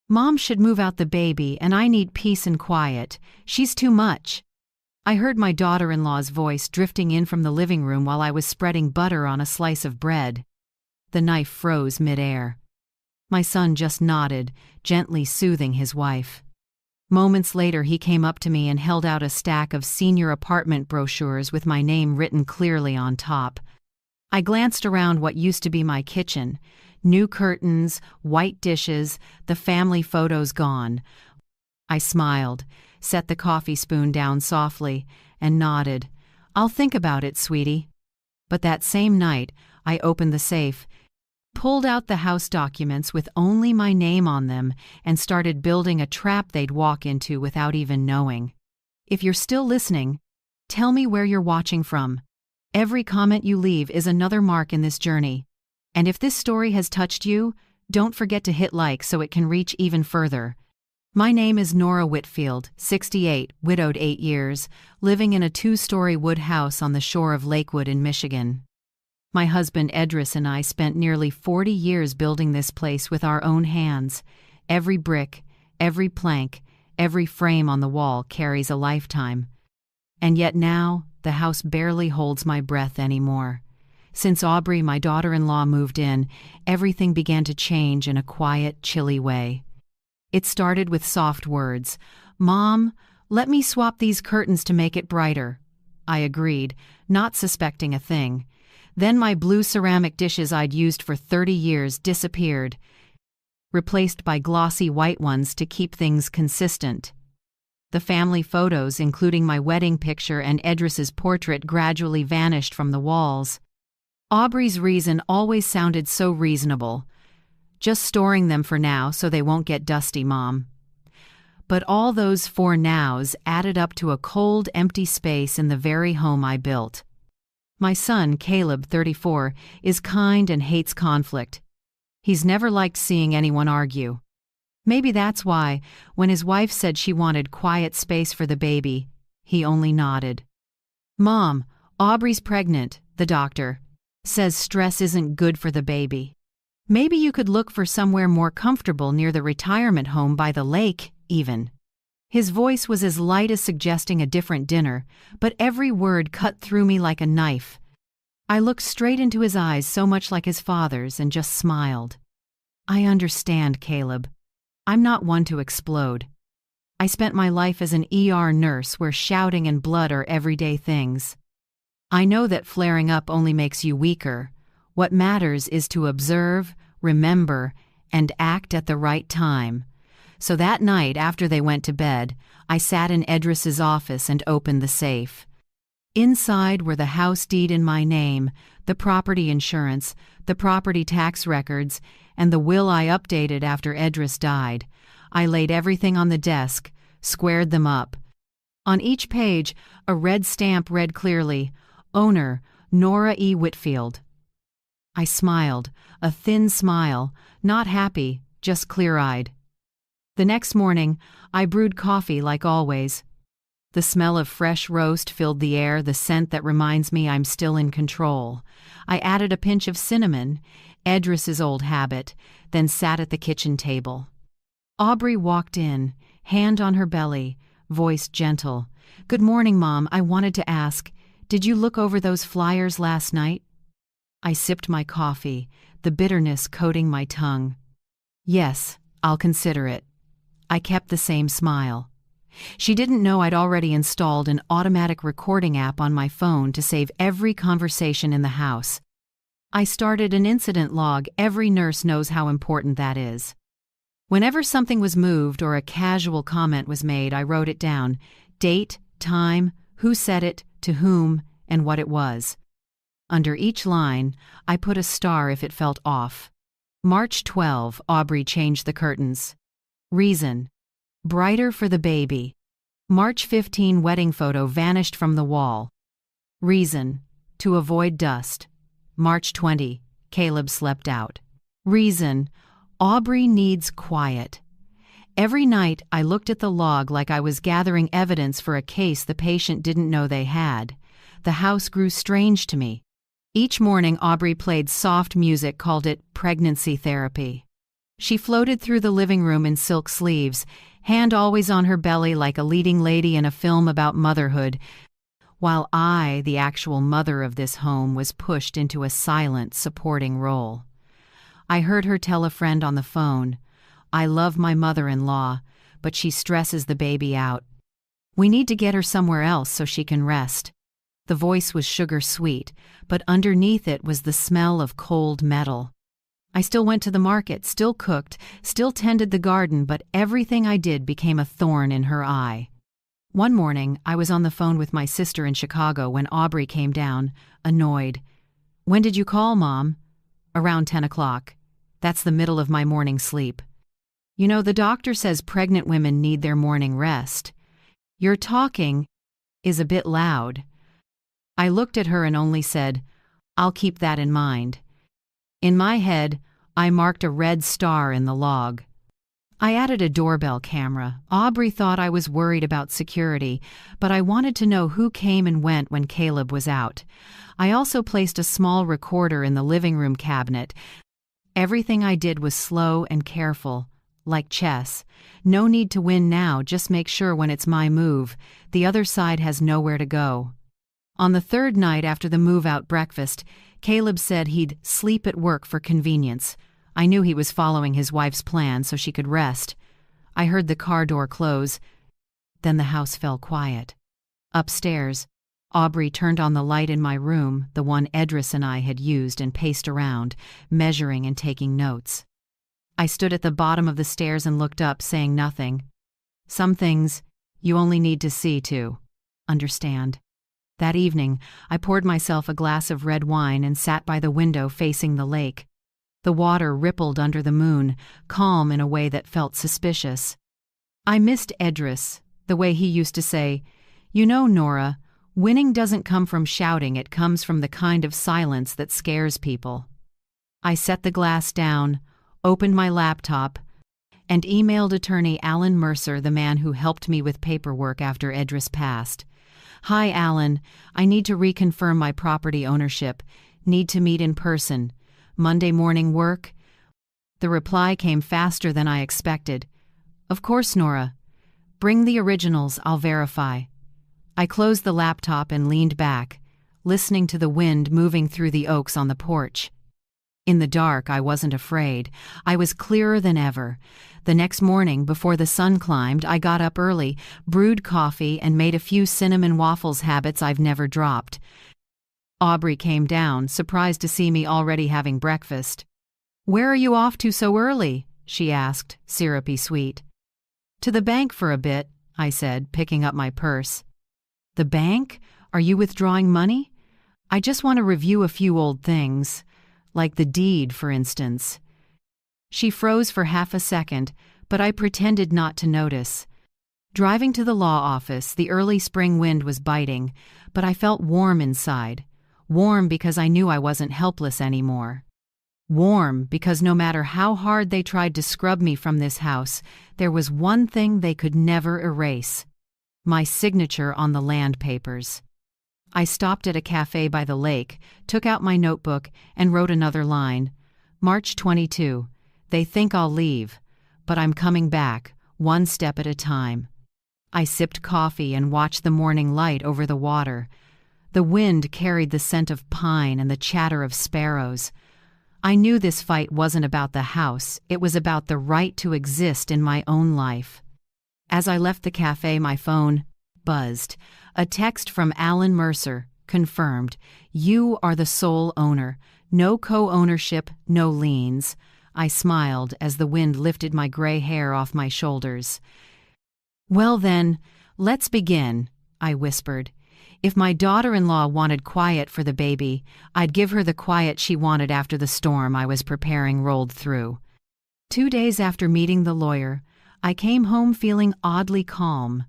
Mom should move out the baby and I need peace and quiet. She's too much. I heard my daughter-in-law's voice drifting in from the living room while I was spreading butter on a slice of bread. The knife froze mid-air. My son just nodded, gently soothing his wife. Moments later he came up to me and held out a stack of senior apartment brochures with my name written clearly on top. I glanced around what used to be my kitchen. New curtains, white dishes, the family photos gone. I smiled, set the coffee spoon down softly, and nodded. "I'll think about it, sweetie." But that same night, I opened the safe, pulled out the house documents with only my name on them, and started building a trap they'd walk into without even knowing. If you're still listening, tell me where you're watching from. Every comment you leave is another mark in this journey. And if this story has touched you, don't forget to hit like so it can reach even further. My name is Nora Whitfield, 68, widowed 8 years, living in a 2-story wood house on the shore of Lakewood in Michigan. My husband Edris and I spent nearly 40 years building this place with our own hands. Every brick, every plank, every frame on the wall carries a lifetime. And yet now, the house barely holds my breath anymore. Since Aubrey, my daughter-in-law, moved in, everything began to change in a quiet, chilly way. It started with soft words. "Mom, let me swap these curtains to make it brighter." I agreed, not suspecting a thing. Then my blue ceramic dishes I'd used for 30 years disappeared, replaced by glossy white ones to keep things consistent. The family photos, including my wedding picture and Edris's portrait, gradually vanished from the walls. Aubrey's reason always sounded so reasonable. "Just storing them for now so they won't get dusty, Mom." But all those for nows added up to a cold, empty space in the very home I built. My son, Caleb, 34, is kind and hates conflict. He's never liked seeing anyone argue. Maybe that's why, when his wife said she wanted quiet space for the baby, he only nodded. "Mom, Aubrey's pregnant, the doctor says stress isn't good for the baby. Maybe you could look for somewhere more comfortable near the retirement home by the lake, even." His voice was as light as suggesting a different dinner, but every word cut through me like a knife. I looked straight into his eyes, so much like his father's, and just smiled. "I understand, Caleb. I'm not one to explode. I spent my life as an ER nurse where shouting and blood are everyday things. I know that flaring up only makes you weaker. What matters is to observe, remember, and act at the right time." So that night, after they went to bed, I sat in Edris's office and opened the safe. Inside were the house deed in my name, the property insurance, the property tax records, and the will I updated after Edris died. I laid everything on the desk, squared them up. On each page, a red stamp read clearly, "Owner, Nora E. Whitfield." I smiled, a thin smile, not happy, just clear-eyed. The next morning, I brewed coffee like always. The smell of fresh roast filled the air, the scent that reminds me I'm still in control. I added a pinch of cinnamon, Edris's old habit, then sat at the kitchen table. Aubrey walked in, hand on her belly, voice gentle. "Good morning, Mom. I wanted to ask, did you look over those flyers last night?" I sipped my coffee, the bitterness coating my tongue. "Yes, I'll consider it." I kept the same smile. She didn't know I'd already installed an automatic recording app on my phone to save every conversation in the house. I started an incident log. Every nurse knows how important that is. Whenever something was moved or a casual comment was made, I wrote it down. Date, time, who said it, to whom, and what it was. Under each line, I put a star if it felt off. March 12, Aubrey changed the curtains. Reason: brighter for the baby. March 15, wedding photo vanished from the wall. Reason: to avoid dust. March 20, Caleb slept out. Reason: Aubrey needs quiet. Every night I looked at the log like I was gathering evidence for a case the patient didn't know they had. The house grew strange to me. Each morning Aubrey played soft music, called it pregnancy therapy. She floated through the living room in silk sleeves, hand always on her belly like a leading lady in a film about motherhood, while I, the actual mother of this home, was pushed into a silent, supporting role. I heard her tell a friend on the phone, "I love my mother-in-law, but she stresses the baby out. We need to get her somewhere else so she can rest." The voice was sugar-sweet, but underneath it was the smell of cold metal. I still went to the market, still cooked, still tended the garden, but everything I did became a thorn in her eye. One morning, I was on the phone with my sister in Chicago when Aubrey came down, annoyed. "When did you call, Mom?" "Around 10 o'clock. That's the middle of my morning sleep." "You know, the doctor says pregnant women need their morning rest. Your talking is a bit loud." I looked at her and only said, "I'll keep that in mind." In my head, I marked a red star in the log. I added a doorbell camera. Aubrey thought I was worried about security, but I wanted to know who came and went when Caleb was out. I also placed a small recorder in the living room cabinet. Everything I did was slow and careful, like chess. No need to win now, just make sure when it's my move, the other side has nowhere to go. On the third night after the move-out breakfast, Caleb said he'd sleep at work for convenience. I knew he was following his wife's plan so she could rest. I heard the car door close. Then the house fell quiet. Upstairs, Aubrey turned on the light in my room, the one Edris and I had used, and paced around, measuring and taking notes. I stood at the bottom of the stairs and looked up, saying nothing. Some things you only need to see to understand. That evening, I poured myself a glass of red wine and sat by the window facing the lake. The water rippled under the moon, calm in a way that felt suspicious. I missed Edris, the way he used to say, "You know, Nora, winning doesn't come from shouting, it comes from the kind of silence that scares people." I set the glass down, opened my laptop, and emailed attorney Alan Mercer, the man who helped me with paperwork after Edris passed. "Hi, Alan. I need to reconfirm my property ownership. Need to meet in person. Monday morning work?" The reply came faster than I expected. "Of course, Nora. Bring the originals, I'll verify." I closed the laptop and leaned back, listening to the wind moving through the oaks on the porch. In the dark, I wasn't afraid. I was clearer than ever. The next morning, before the sun climbed, I got up early, brewed coffee, and made a few cinnamon waffles, habits I've never dropped. Aubrey came down, surprised to see me already having breakfast. "Where are you off to so early?" she asked, syrupy sweet. "To the bank for a bit," I said, picking up my purse. "The bank? Are you withdrawing money?" "I just want to review a few old things. Like the deed, for instance." She froze for half a second, but I pretended not to notice. Driving to the law office, the early spring wind was biting, but I felt warm inside. Warm because I knew I wasn't helpless anymore. Warm because no matter how hard they tried to scrub me from this house, there was one thing they could never erase: my signature on the land papers. I stopped at a cafe by the lake, took out my notebook, and wrote another line. March 22. They think I'll leave, but I'm coming back, one step at a time. I sipped coffee and watched the morning light over the water. The wind carried the scent of pine and the chatter of sparrows. I knew this fight wasn't about the house, it was about the right to exist in my own life. As I left the cafe, my phone buzzed. A text from Alan Mercer, confirmed. "You are the sole owner. No co-ownership, no liens." I smiled as the wind lifted my gray hair off my shoulders. "Well then, let's begin," I whispered. If my daughter-in-law wanted quiet for the baby, I'd give her the quiet she wanted after the storm I was preparing rolled through. 2 days after meeting the lawyer, I came home feeling oddly calm.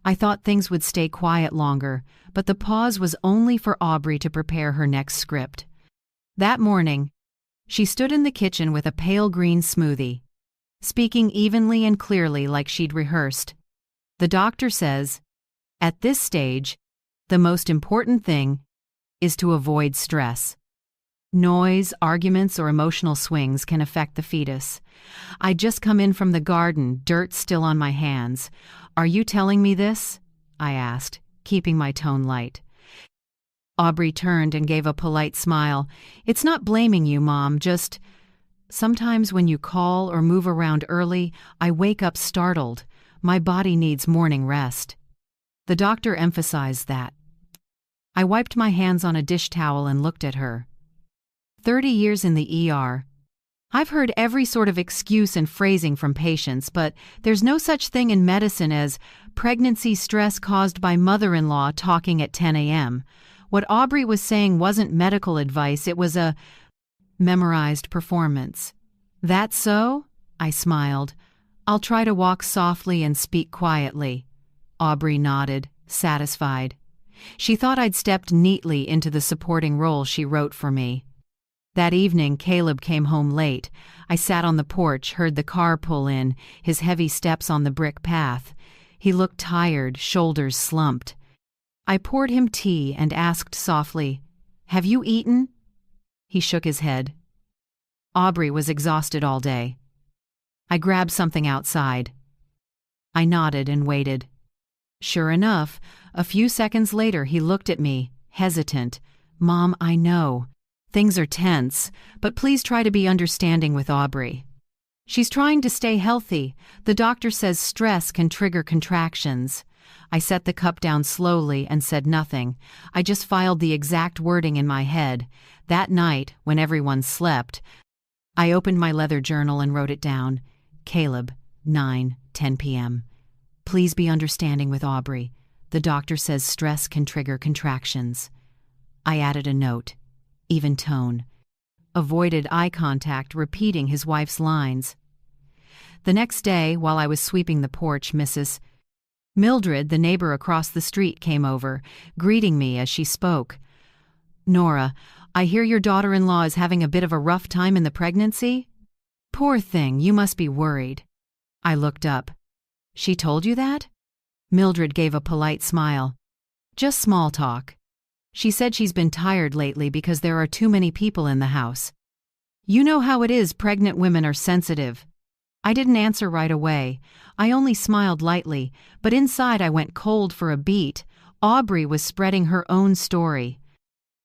I thought things would stay quiet longer, but the pause was only for Aubrey to prepare her next script. That morning, she stood in the kitchen with a pale green smoothie, speaking evenly and clearly like she'd rehearsed. "The doctor says, at this stage, the most important thing is to avoid stress." Noise, arguments, or emotional swings can affect the fetus. I'd just come in from the garden, dirt still on my hands. Are you telling me this? I asked, keeping my tone light. Aubrey turned and gave a polite smile. It's not blaming you, Mom, just sometimes when you call or move around early, I wake up startled. My body needs morning rest. The doctor emphasized that. I wiped my hands on a dish towel and looked at her. 30 years in the ER. I've heard every sort of excuse and phrasing from patients, but there's no such thing in medicine as pregnancy stress caused by mother-in-law talking at 10 a.m. What Aubrey was saying wasn't medical advice, it was a memorized performance. That so? I smiled. I'll try to walk softly and speak quietly. Aubrey nodded, satisfied. She thought I'd stepped neatly into the supporting role she wrote for me. That evening, Caleb came home late. I sat on the porch, heard the car pull in, his heavy steps on the brick path. He looked tired, shoulders slumped. I poured him tea and asked softly, "Have you eaten?" He shook his head. Aubrey was exhausted all day. I grabbed something outside. I nodded and waited. Sure enough, a few seconds later he looked at me, hesitant. "Mom, I know. Things are tense, but please try to be understanding with Aubrey. She's trying to stay healthy. The doctor says stress can trigger contractions." I set the cup down slowly and said nothing. I just filed the exact wording in my head. That night, when everyone slept, I opened my leather journal and wrote it down. Caleb, 9:10 p.m. Please be understanding with Aubrey. The doctor says stress can trigger contractions. I added a note. Even tone. Avoided eye contact, repeating his wife's lines. The next day, while I was sweeping the porch, Mrs. Mildred, the neighbor across the street, came over, greeting me as she spoke. "Nora, I hear your daughter-in-law is having a bit of a rough time in the pregnancy? Poor thing, you must be worried." I looked up. "She told you that?" Mildred gave a polite smile. "Just small talk. She said she's been tired lately because there are too many people in the house. You know how it is, pregnant women are sensitive." I didn't answer right away. I only smiled lightly, but inside I went cold for a beat. Aubrey was spreading her own story.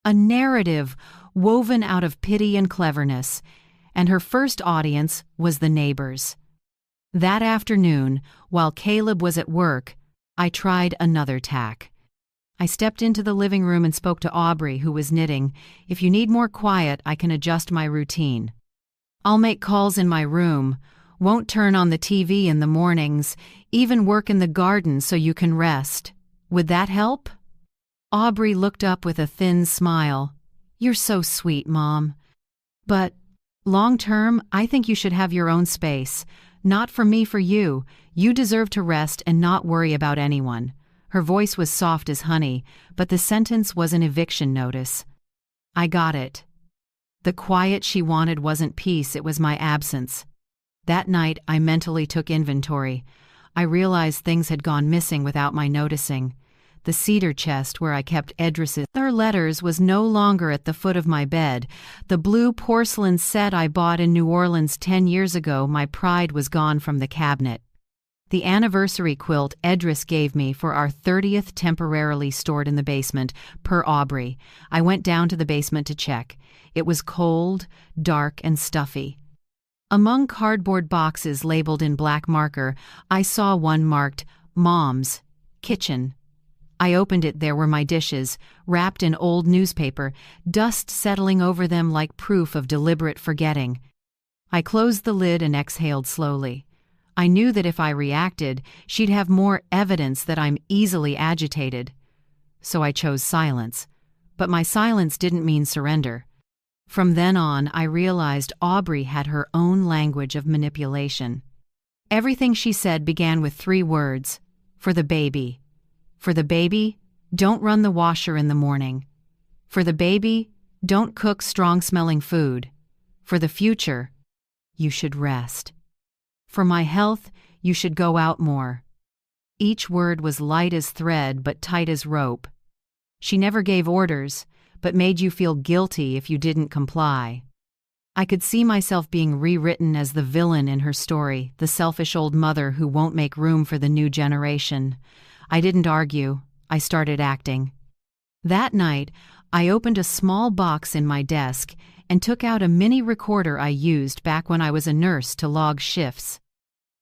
A narrative woven out of pity and cleverness, and her first audience was the neighbors. That afternoon, while Caleb was at work, I tried another tack. I stepped into the living room and spoke to Aubrey, who was knitting. "If you need more quiet, I can adjust my routine. I'll make calls in my room, won't turn on the TV in the mornings, even work in the garden so you can rest. Would that help?" Aubrey looked up with a thin smile. "You're so sweet, Mom. But long term, I think you should have your own space. Not for me, for you. You deserve to rest and not worry about anyone." Her voice was soft as honey, but the sentence was an eviction notice. I got it. The quiet she wanted wasn't peace, it was my absence. That night, I mentally took inventory. I realized things had gone missing without my noticing. The cedar chest where I kept Edris's letters was no longer at the foot of my bed. The blue porcelain set I bought in New Orleans 10 years ago, my pride was gone from the cabinet. The anniversary quilt Edris gave me for our 30th temporarily stored in the basement, per Aubrey. I went down to the basement to check. It was cold, dark, and stuffy. Among cardboard boxes labeled in black marker, I saw one marked, "Mom's Kitchen." I opened it. There were my dishes, wrapped in old newspaper, dust settling over them like proof of deliberate forgetting. I closed the lid and exhaled slowly. I knew that if I reacted, she'd have more evidence that I'm easily agitated. So I chose silence. But my silence didn't mean surrender. From then on, I realized Aubrey had her own language of manipulation. Everything she said began with 3 words. For the baby. For the baby, don't run the washer in the morning. For the baby, don't cook strong-smelling food. For the future, you should rest. For my health, you should go out more. Each word was light as thread but tight as rope. She never gave orders, but made you feel guilty if you didn't comply. I could see myself being rewritten as the villain in her story, the selfish old mother who won't make room for the new generation. I didn't argue. I started acting. That night, I opened a small box in my desk and took out a mini recorder I used back when I was a nurse to log shifts.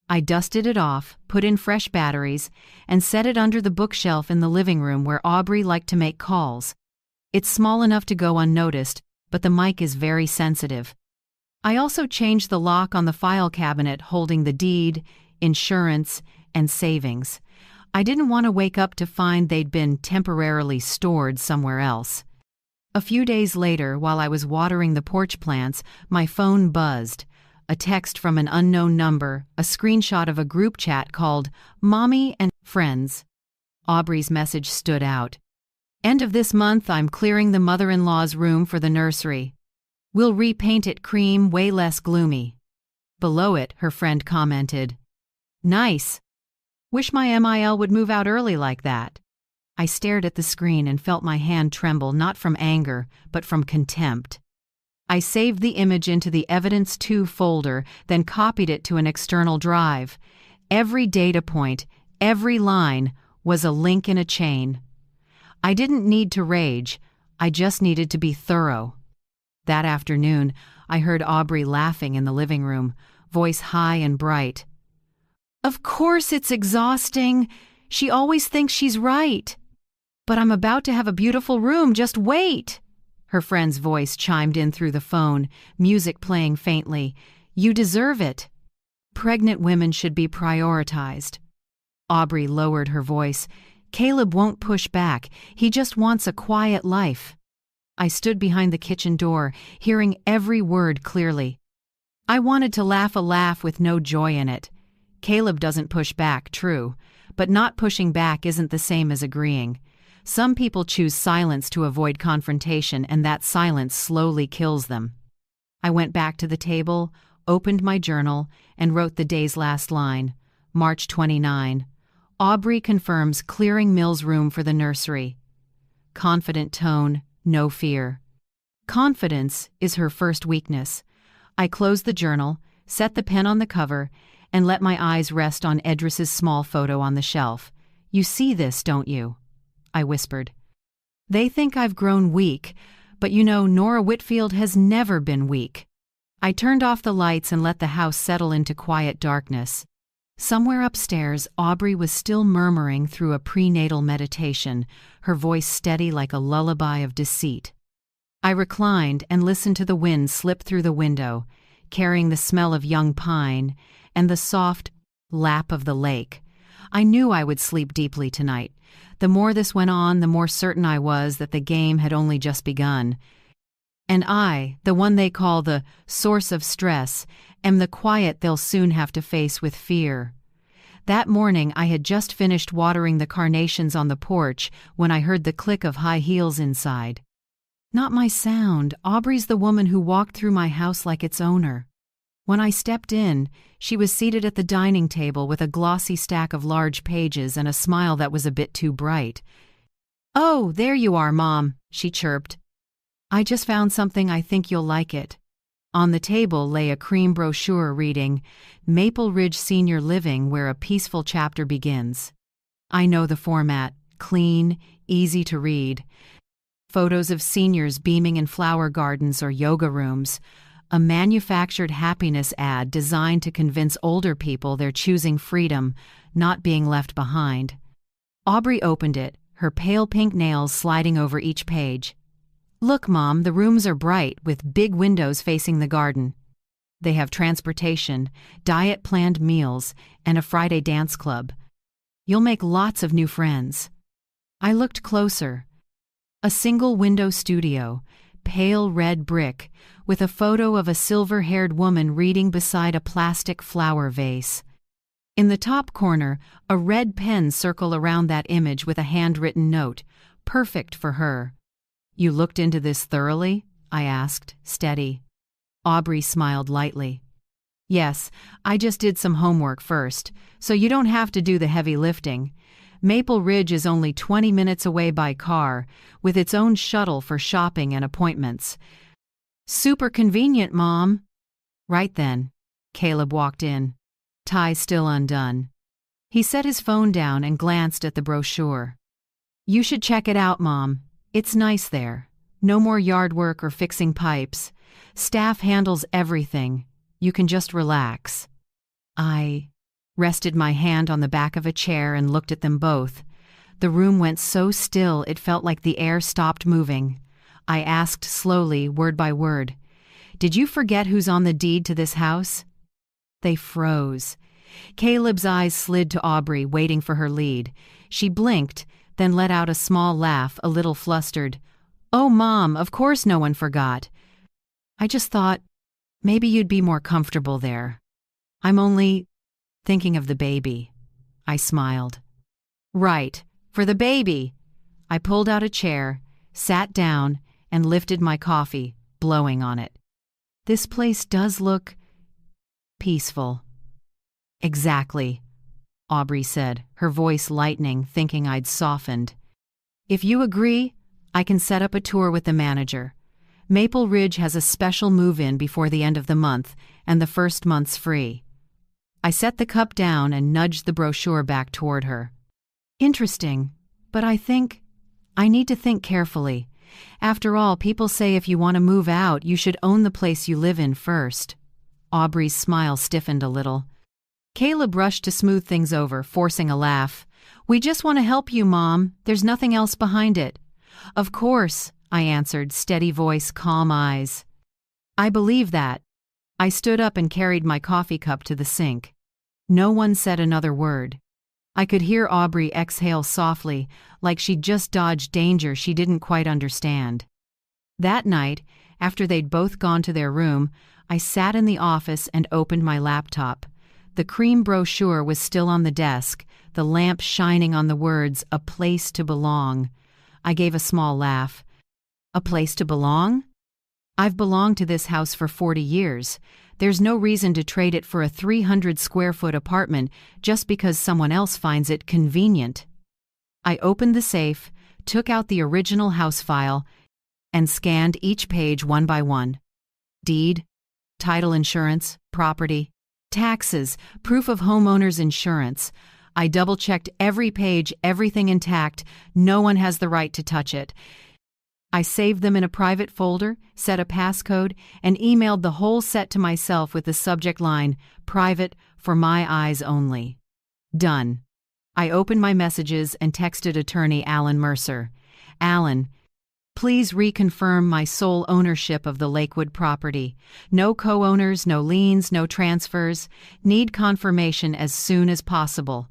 I dusted it off, put in fresh batteries, and set it under the bookshelf in the living room where Aubrey liked to make calls. It's small enough to go unnoticed, but the mic is very sensitive. I also changed the lock on the file cabinet holding the deed, insurance, and savings. I didn't want to wake up to find they'd been temporarily stored somewhere else. A few days later, while I was watering the porch plants, my phone buzzed. A text from an unknown number, a screenshot of a group chat called Mommy and Friends. Aubrey's message stood out. End of this month, I'm clearing the mother-in-law's room for the nursery. We'll repaint it cream, way less gloomy. Below it, her friend commented, Nice. Wish my MIL would move out early like that. I stared at the screen and felt my hand tremble not from anger, but from contempt. I saved the image into the Evidence 2 folder, then copied it to an external drive. Every data point, every line, was a link in a chain. I didn't need to rage, I just needed to be thorough. That afternoon, I heard Aubrey laughing in the living room, voice high and bright. Of course it's exhausting. She always thinks she's right. But I'm about to have a beautiful room, just wait. Her friend's voice chimed in through the phone, music playing faintly. You deserve it. Pregnant women should be prioritized. Aubrey lowered her voice. Caleb won't push back. He just wants a quiet life. I stood behind the kitchen door, hearing every word clearly. I wanted to laugh a laugh with no joy in it. Caleb doesn't push back, true, but not pushing back isn't the same as agreeing. Some people choose silence to avoid confrontation, and that silence slowly kills them. I went back to the table, opened my journal, and wrote the day's last line, March 29. Aubrey confirms clearing Mill's room for the nursery. Confident tone, no fear. Confidence is her first weakness. I closed the journal, set the pen on the cover, and let my eyes rest on Edris's small photo on the shelf. You see this, don't you? I whispered. They think I've grown weak, but you know Nora Whitfield has never been weak. I turned off the lights and let the house settle into quiet darkness. Somewhere upstairs, Aubrey was still murmuring through a prenatal meditation, her voice steady like a lullaby of deceit. I reclined and listened to the wind slip through the window, carrying the smell of young pine and the soft lap of the lake. I knew I would sleep deeply tonight. The more this went on, the more certain I was that the game had only just begun. And I, the one they call the source of stress, am the quiet they'll soon have to face with fear. That morning I had just finished watering the carnations on the porch when I heard the click of high heels inside. Not my sound. Aubrey's the woman who walked through my house like its owner. When I stepped in, she was seated at the dining table with a glossy stack of large pages and a smile that was a bit too bright. "Oh, there you are, Mom," she chirped. "I just found something I think you'll like it." On the table lay a cream brochure reading, Maple Ridge Senior Living, where a peaceful chapter begins. I know the format, clean, easy to read. Photos of seniors beaming in flower gardens or yoga rooms. A manufactured happiness ad designed to convince older people they're choosing freedom, not being left behind. Aubrey opened it, her pale pink nails sliding over each page. "Look, Mom, the rooms are bright, with big windows facing the garden. They have transportation, diet-planned meals, and a Friday dance club. You'll make lots of new friends." I looked closer. A single-window studio, pale red brick, with a photo of a silver-haired woman reading beside a plastic flower vase. In the top corner, a red pen circled around that image with a handwritten note, perfect for her. "You looked into this thoroughly?" I asked, steady. Aubrey smiled lightly. "Yes, I just did some homework first, so you don't have to do the heavy lifting. Maple Ridge is only 20 minutes away by car, with its own shuttle for shopping and appointments. Super convenient, Mom. Right then, Caleb walked in, tie still undone. He set his phone down and glanced at the brochure. You should check it out, Mom. It's nice there. No more yard work or fixing pipes. Staff handles everything. You can just relax. I rested my hand on the back of a chair and looked at them both. The room went so still it felt like the air stopped moving. I asked slowly, word by word, "Did you forget who's on the deed to this house?" They froze. Caleb's eyes slid to Aubrey, waiting for her lead. She blinked, then let out a small laugh, a little flustered. "Oh, Mom, of course no one forgot. I just thought maybe you'd be more comfortable there. I'm only thinking of the baby." I smiled. "Right, for the baby." I pulled out a chair, sat down, and lifted my coffee, blowing on it. "This place does look peaceful." "Exactly," Aubrey said, her voice lightening, thinking I'd softened. "If you agree, I can set up a tour with the manager. Maple Ridge has a special move-in before the end of the month, and the first month's free." I set the cup down and nudged the brochure back toward her. "Interesting, but I think I need to think carefully. After all, people say if you want to move out, you should own the place you live in first." Aubrey's smile stiffened a little. Caleb rushed to smooth things over, forcing a laugh. "We just want to help you, Mom. There's nothing else behind it." "Of course," I answered, steady voice, calm eyes. "I believe that." I stood up and carried my coffee cup to the sink. No one said another word. I could hear Aubrey exhale softly, like she'd just dodged danger she didn't quite understand. That night, after they'd both gone to their room, I sat in the office and opened my laptop. The cream brochure was still on the desk, the lamp shining on the words, "A place to belong." I gave a small laugh. "A place to belong?" I've belonged to this house for 40 years. There's no reason to trade it for a 300-square-foot apartment just because someone else finds it convenient. I opened the safe, took out the original house file, and scanned each page one by one. Deed, title insurance, property, taxes, proof of homeowner's insurance. I double-checked every page, everything intact. No one has the right to touch it. I saved them in a private folder, set a passcode, and emailed the whole set to myself with the subject line, "Private, for my eyes only." Done. I opened my messages and texted attorney Alan Mercer. "Alan, please reconfirm my sole ownership of the Lakewood property. No co-owners, no liens, no transfers. Need confirmation as soon as possible."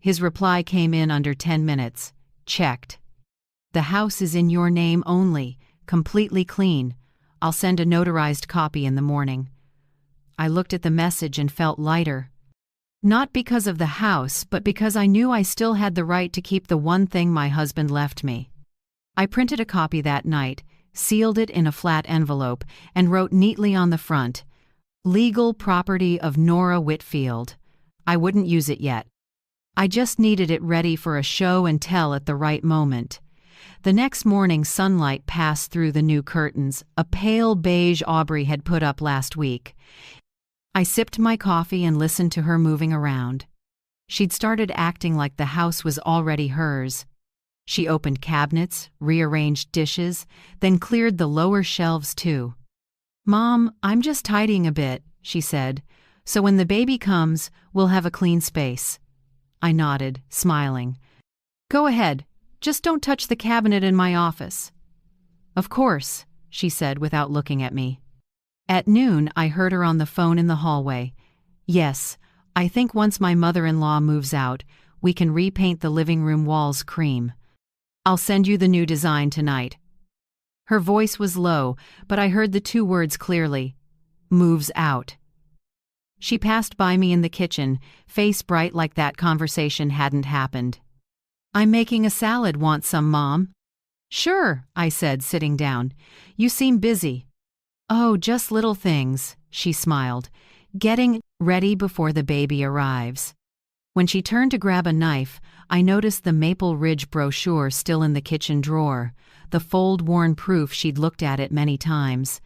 His reply came in under 10 minutes. Checked. "The house is in your name only, completely clean. I'll send a notarized copy in the morning." I looked at the message and felt lighter. Not because of the house, but because I knew I still had the right to keep the one thing my husband left me. I printed a copy that night, sealed it in a flat envelope, and wrote neatly on the front, "Legal property of Nora Whitfield." I wouldn't use it yet. I just needed it ready for a show and tell at the right moment. The next morning, sunlight passed through the new curtains, a pale beige Aubrey had put up last week. I sipped my coffee and listened to her moving around. She'd started acting like the house was already hers. She opened cabinets, rearranged dishes, then cleared the lower shelves too. "Mom, I'm just tidying a bit," she said, "so when the baby comes, we'll have a clean space." I nodded, smiling. "Go ahead. Just don't touch the cabinet in my office." "Of course," she said without looking at me. At noon, I heard her on the phone in the hallway. "Yes, I think once my mother-in-law moves out, we can repaint the living room walls cream. I'll send you the new design tonight." Her voice was low, but I heard the two words clearly. "Moves out." She passed by me in the kitchen, face bright like that conversation hadn't happened. "I'm making a salad. Want some, Mom?" "Sure," I said, sitting down. "You seem busy." "Oh, just little things," she smiled. "Getting ready before the baby arrives." When she turned to grab a knife, I noticed the Maple Ridge brochure still in the kitchen drawer, the fold-worn proof she'd looked at it many times.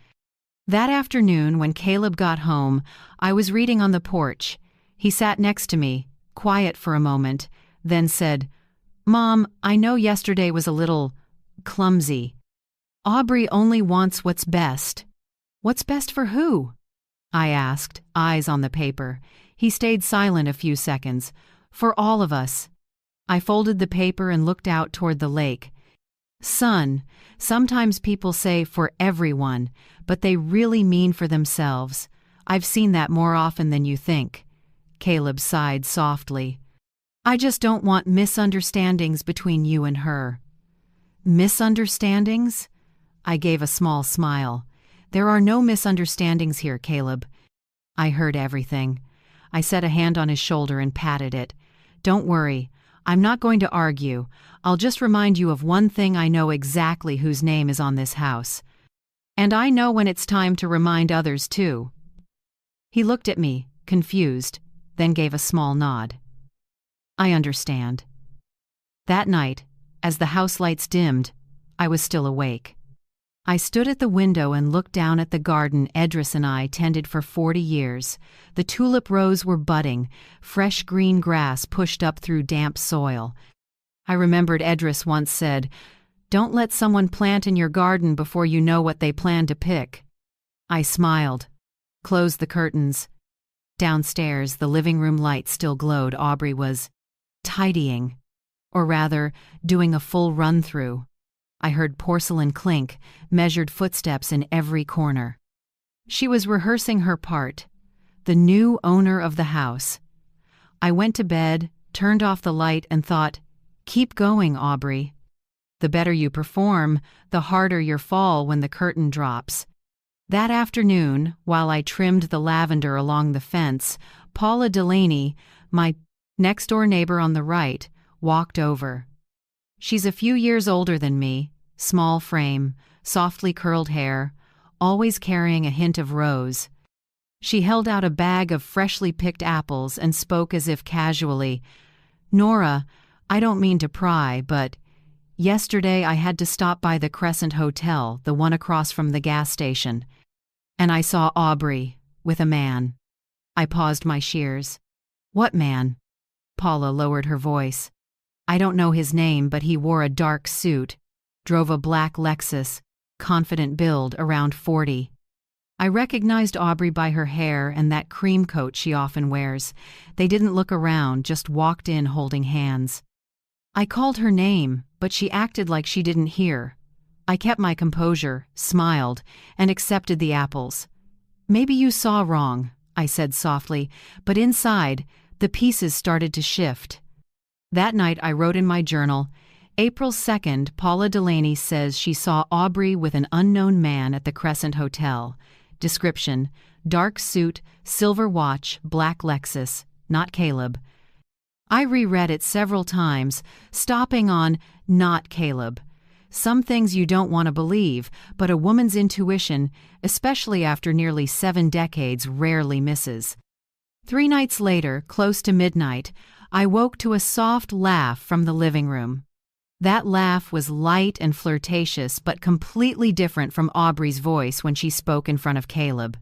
That afternoon, when Caleb got home, I was reading on the porch. He sat next to me, quiet for a moment, then said, "Mom, I know yesterday was a little clumsy. Aubrey only wants what's best." "What's best for who?" I asked, eyes on the paper. He stayed silent a few seconds. "For all of us." I folded the paper and looked out toward the lake. "Son, sometimes people say for everyone, but they really mean for themselves. I've seen that more often than you think." Caleb sighed softly. "I just don't want misunderstandings between you and her." "Misunderstandings?" I gave a small smile. "There are no misunderstandings here, Caleb." I heard everything. I set a hand on his shoulder and patted it. "Don't worry. I'm not going to argue. I'll just remind you of one thing: I know exactly whose name is on this house. And I know when it's time to remind others, too." He looked at me, confused, then gave a small nod. "I understand." That night, as the house lights dimmed, I was still awake. I stood at the window and looked down at the garden Edris and I tended for 40 years. The tulip rows were budding, fresh green grass pushed up through damp soil. I remembered Edris once said, "Don't let someone plant in your garden before you know what they plan to pick." I smiled, closed the curtains. Downstairs, the living room light still glowed. Aubrey was tidying, or rather, doing a full run-through. I heard porcelain clink, measured footsteps in every corner. She was rehearsing her part, the new owner of the house. I went to bed, turned off the light, and thought, "Keep going, Aubrey. The better you perform, the harder your fall when the curtain drops." That afternoon, while I trimmed the lavender along the fence, Paula Delaney, my next-door neighbor on the right, walked over. She's a few years older than me, small frame, softly curled hair, always carrying a hint of rose. She held out a bag of freshly picked apples and spoke as if casually, "Nora, I don't mean to pry, but yesterday I had to stop by the Crescent Hotel, the one across from the gas station, and I saw Aubrey with a man." I paused my shears. "What man?" Paula lowered her voice. "I don't know his name, but he wore a dark suit, drove a black Lexus, confident build, around 40. I recognized Aubrey by her hair and that cream coat she often wears. They didn't look around, just walked in holding hands. I called her name, but she acted like she didn't hear. I kept my composure, smiled, and accepted the apples. "Maybe you saw wrong," I said softly, but inside, the pieces started to shift. That night I wrote in my journal, "April 2nd, Paula Delaney says she saw Aubrey with an unknown man at the Crescent Hotel. Description: dark suit, silver watch, black Lexus, not Caleb." I reread it several times, stopping on "not Caleb." Some things you don't want to believe, but a woman's intuition, especially after nearly 7 decades, rarely misses. 3 nights later, close to midnight, I woke to a soft laugh from the living room. That laugh was light and flirtatious, but completely different from Aubrey's voice when she spoke in front of Caleb.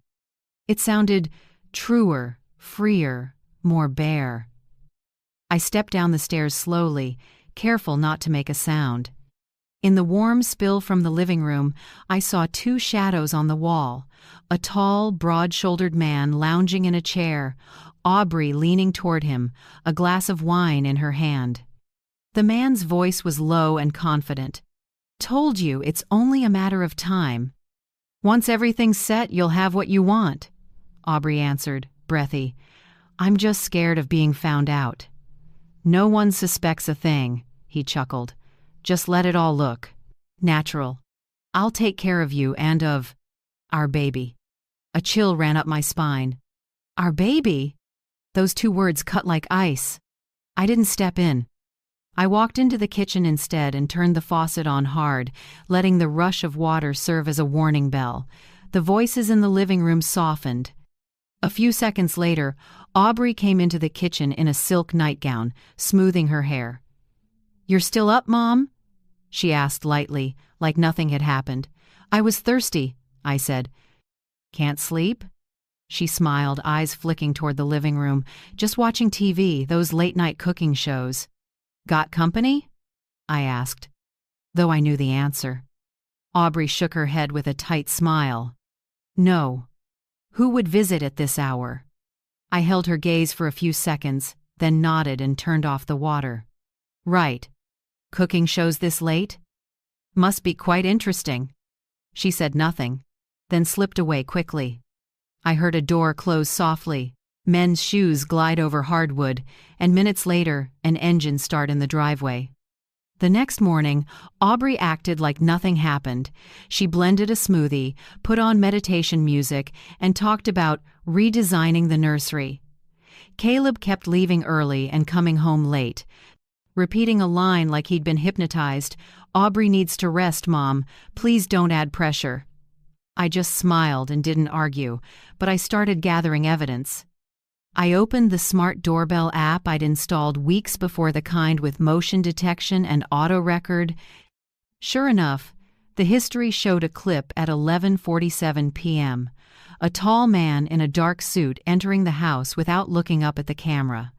It sounded truer, freer, more bare. I stepped down the stairs slowly, careful not to make a sound. In the warm spill from the living room, I saw 2 shadows on the wall, a tall, broad-shouldered man lounging in a chair, Aubrey leaning toward him, a glass of wine in her hand. The man's voice was low and confident. "Told you, it's only a matter of time. Once everything's set, you'll have what you want," Aubrey answered, breathy. "I'm just scared of being found out." "No one suspects a thing," he chuckled. "Just let it all look natural. I'll take care of you and of our baby." A chill ran up my spine. "Our baby?" Those 2 words cut like ice. I didn't step in. I walked into the kitchen instead and turned the faucet on hard, letting the rush of water serve as a warning bell. The voices in the living room softened. A few seconds later, Aubrey came into the kitchen in a silk nightgown, smoothing her hair. "You're still up, Mom?" she asked lightly, like nothing had happened. "I was thirsty," I said. "Can't sleep?" She smiled, eyes flicking toward the living room. "Just watching TV, those late-night cooking shows." "Got company?" I asked, though I knew the answer. Aubrey shook her head with a tight smile. "No. Who would visit at this hour?" I held her gaze for a few seconds, then nodded and turned off the water. "Right. Cooking shows this late? Must be quite interesting." She said nothing, then slipped away quickly. I heard a door close softly, men's shoes glide over hardwood, and minutes later, an engine start in the driveway. The next morning, Aubrey acted like nothing happened. She blended a smoothie, put on meditation music, and talked about redesigning the nursery. Caleb kept leaving early and coming home late, repeating a line like he'd been hypnotized. "Aubrey needs to rest, Mom. Please don't add pressure." I just smiled and didn't argue, but I started gathering evidence. I opened the smart doorbell app I'd installed weeks before, the kind with motion detection and auto record. Sure enough, the history showed a clip at 11:47 p.m. A tall man in a dark suit entering the house without looking up at the camera.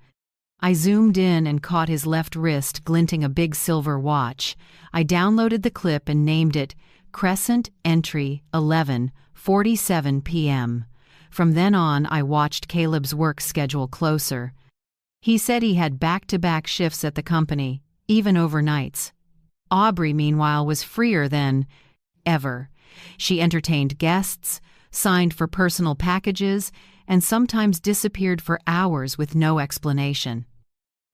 I zoomed in and caught his left wrist glinting a big silver watch. I downloaded the clip and named it Crescent Entry 11:47 p.m. From then on, I watched Caleb's work schedule closer. He said he had back-to-back shifts at the company, even overnights. Aubrey, meanwhile, was freer than ever. She entertained guests, signed for personal packages, and sometimes disappeared for hours with no explanation.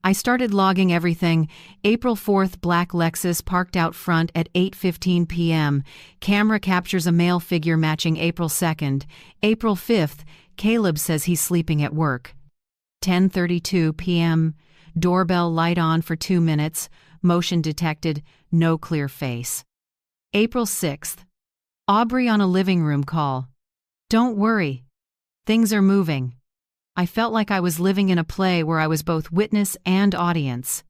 I started logging everything. April 4th, black Lexus parked out front at 8:15 p.m. Camera captures a male figure matching April 2nd. April 5th, Caleb says he's sleeping at work. 10:32 p.m. Doorbell light on for 2 minutes. Motion detected. No clear face. April 6th. Aubrey on a living room call. "Don't worry. Things are moving." I felt like I was living in a play where I was both witness and audience.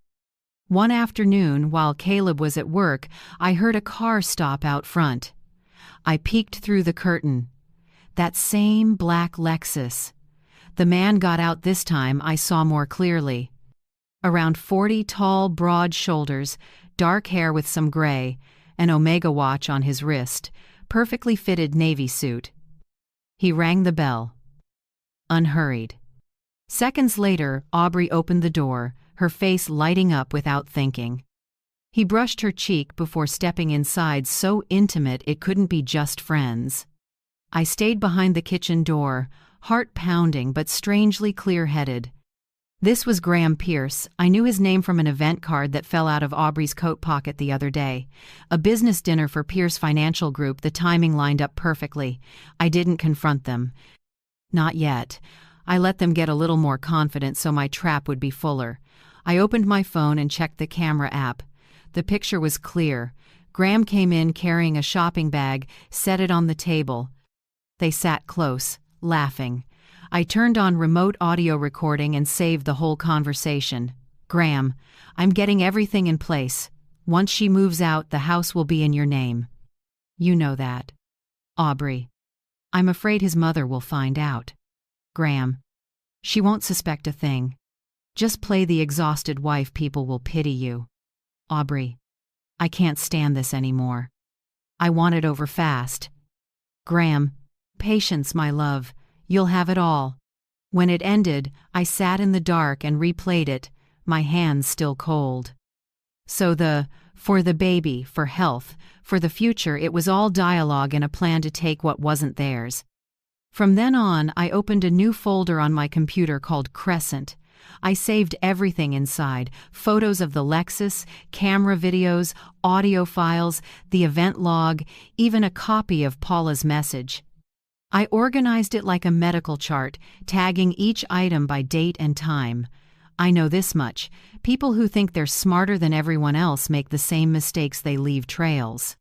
One afternoon, while Caleb was at work, I heard a car stop out front. I peeked through the curtain. That same black Lexus. The man got out this time. I saw more clearly. Around 40, tall, broad shoulders, dark hair with some gray, an Omega watch on his wrist, perfectly fitted navy suit. He rang the bell. Unhurried. Seconds later, Aubrey opened the door, her face lighting up without thinking. He brushed her cheek before stepping inside, so intimate it couldn't be just friends. I stayed behind the kitchen door, heart pounding but strangely clear-headed. This was Graham Pierce. I knew his name from an event card that fell out of Aubrey's coat pocket the other day. A business dinner for Pierce Financial Group. The timing lined up perfectly. I didn't confront them. Not yet. I let them get a little more confident so my trap would be fuller. I opened my phone and checked the camera app. The picture was clear. Graham came in carrying a shopping bag, set it on the table. They sat close, laughing. I turned on remote audio recording and saved the whole conversation. "Graham, I'm getting everything in place. Once she moves out, the house will be in your name." "You know that." Aubrey. "I'm afraid his mother will find out." Graham. "She won't suspect a thing. Just play the exhausted wife. People will pity you." Aubrey. "I can't stand this anymore. I want it over fast." Graham. "Patience, my love. You'll have it all." When it ended, I sat in the dark and replayed it, my hands still cold. So for the baby, for health, for the future, it was all dialogue and a plan to take what wasn't theirs. From then on, I opened a new folder on my computer called Crescent. I saved everything inside: photos of the Lexus, camera videos, audio files, the event log, even a copy of Paula's message. I organized it like a medical chart, tagging each item by date and time. I know this much: people who think they're smarter than everyone else make the same mistakes. They leave trails.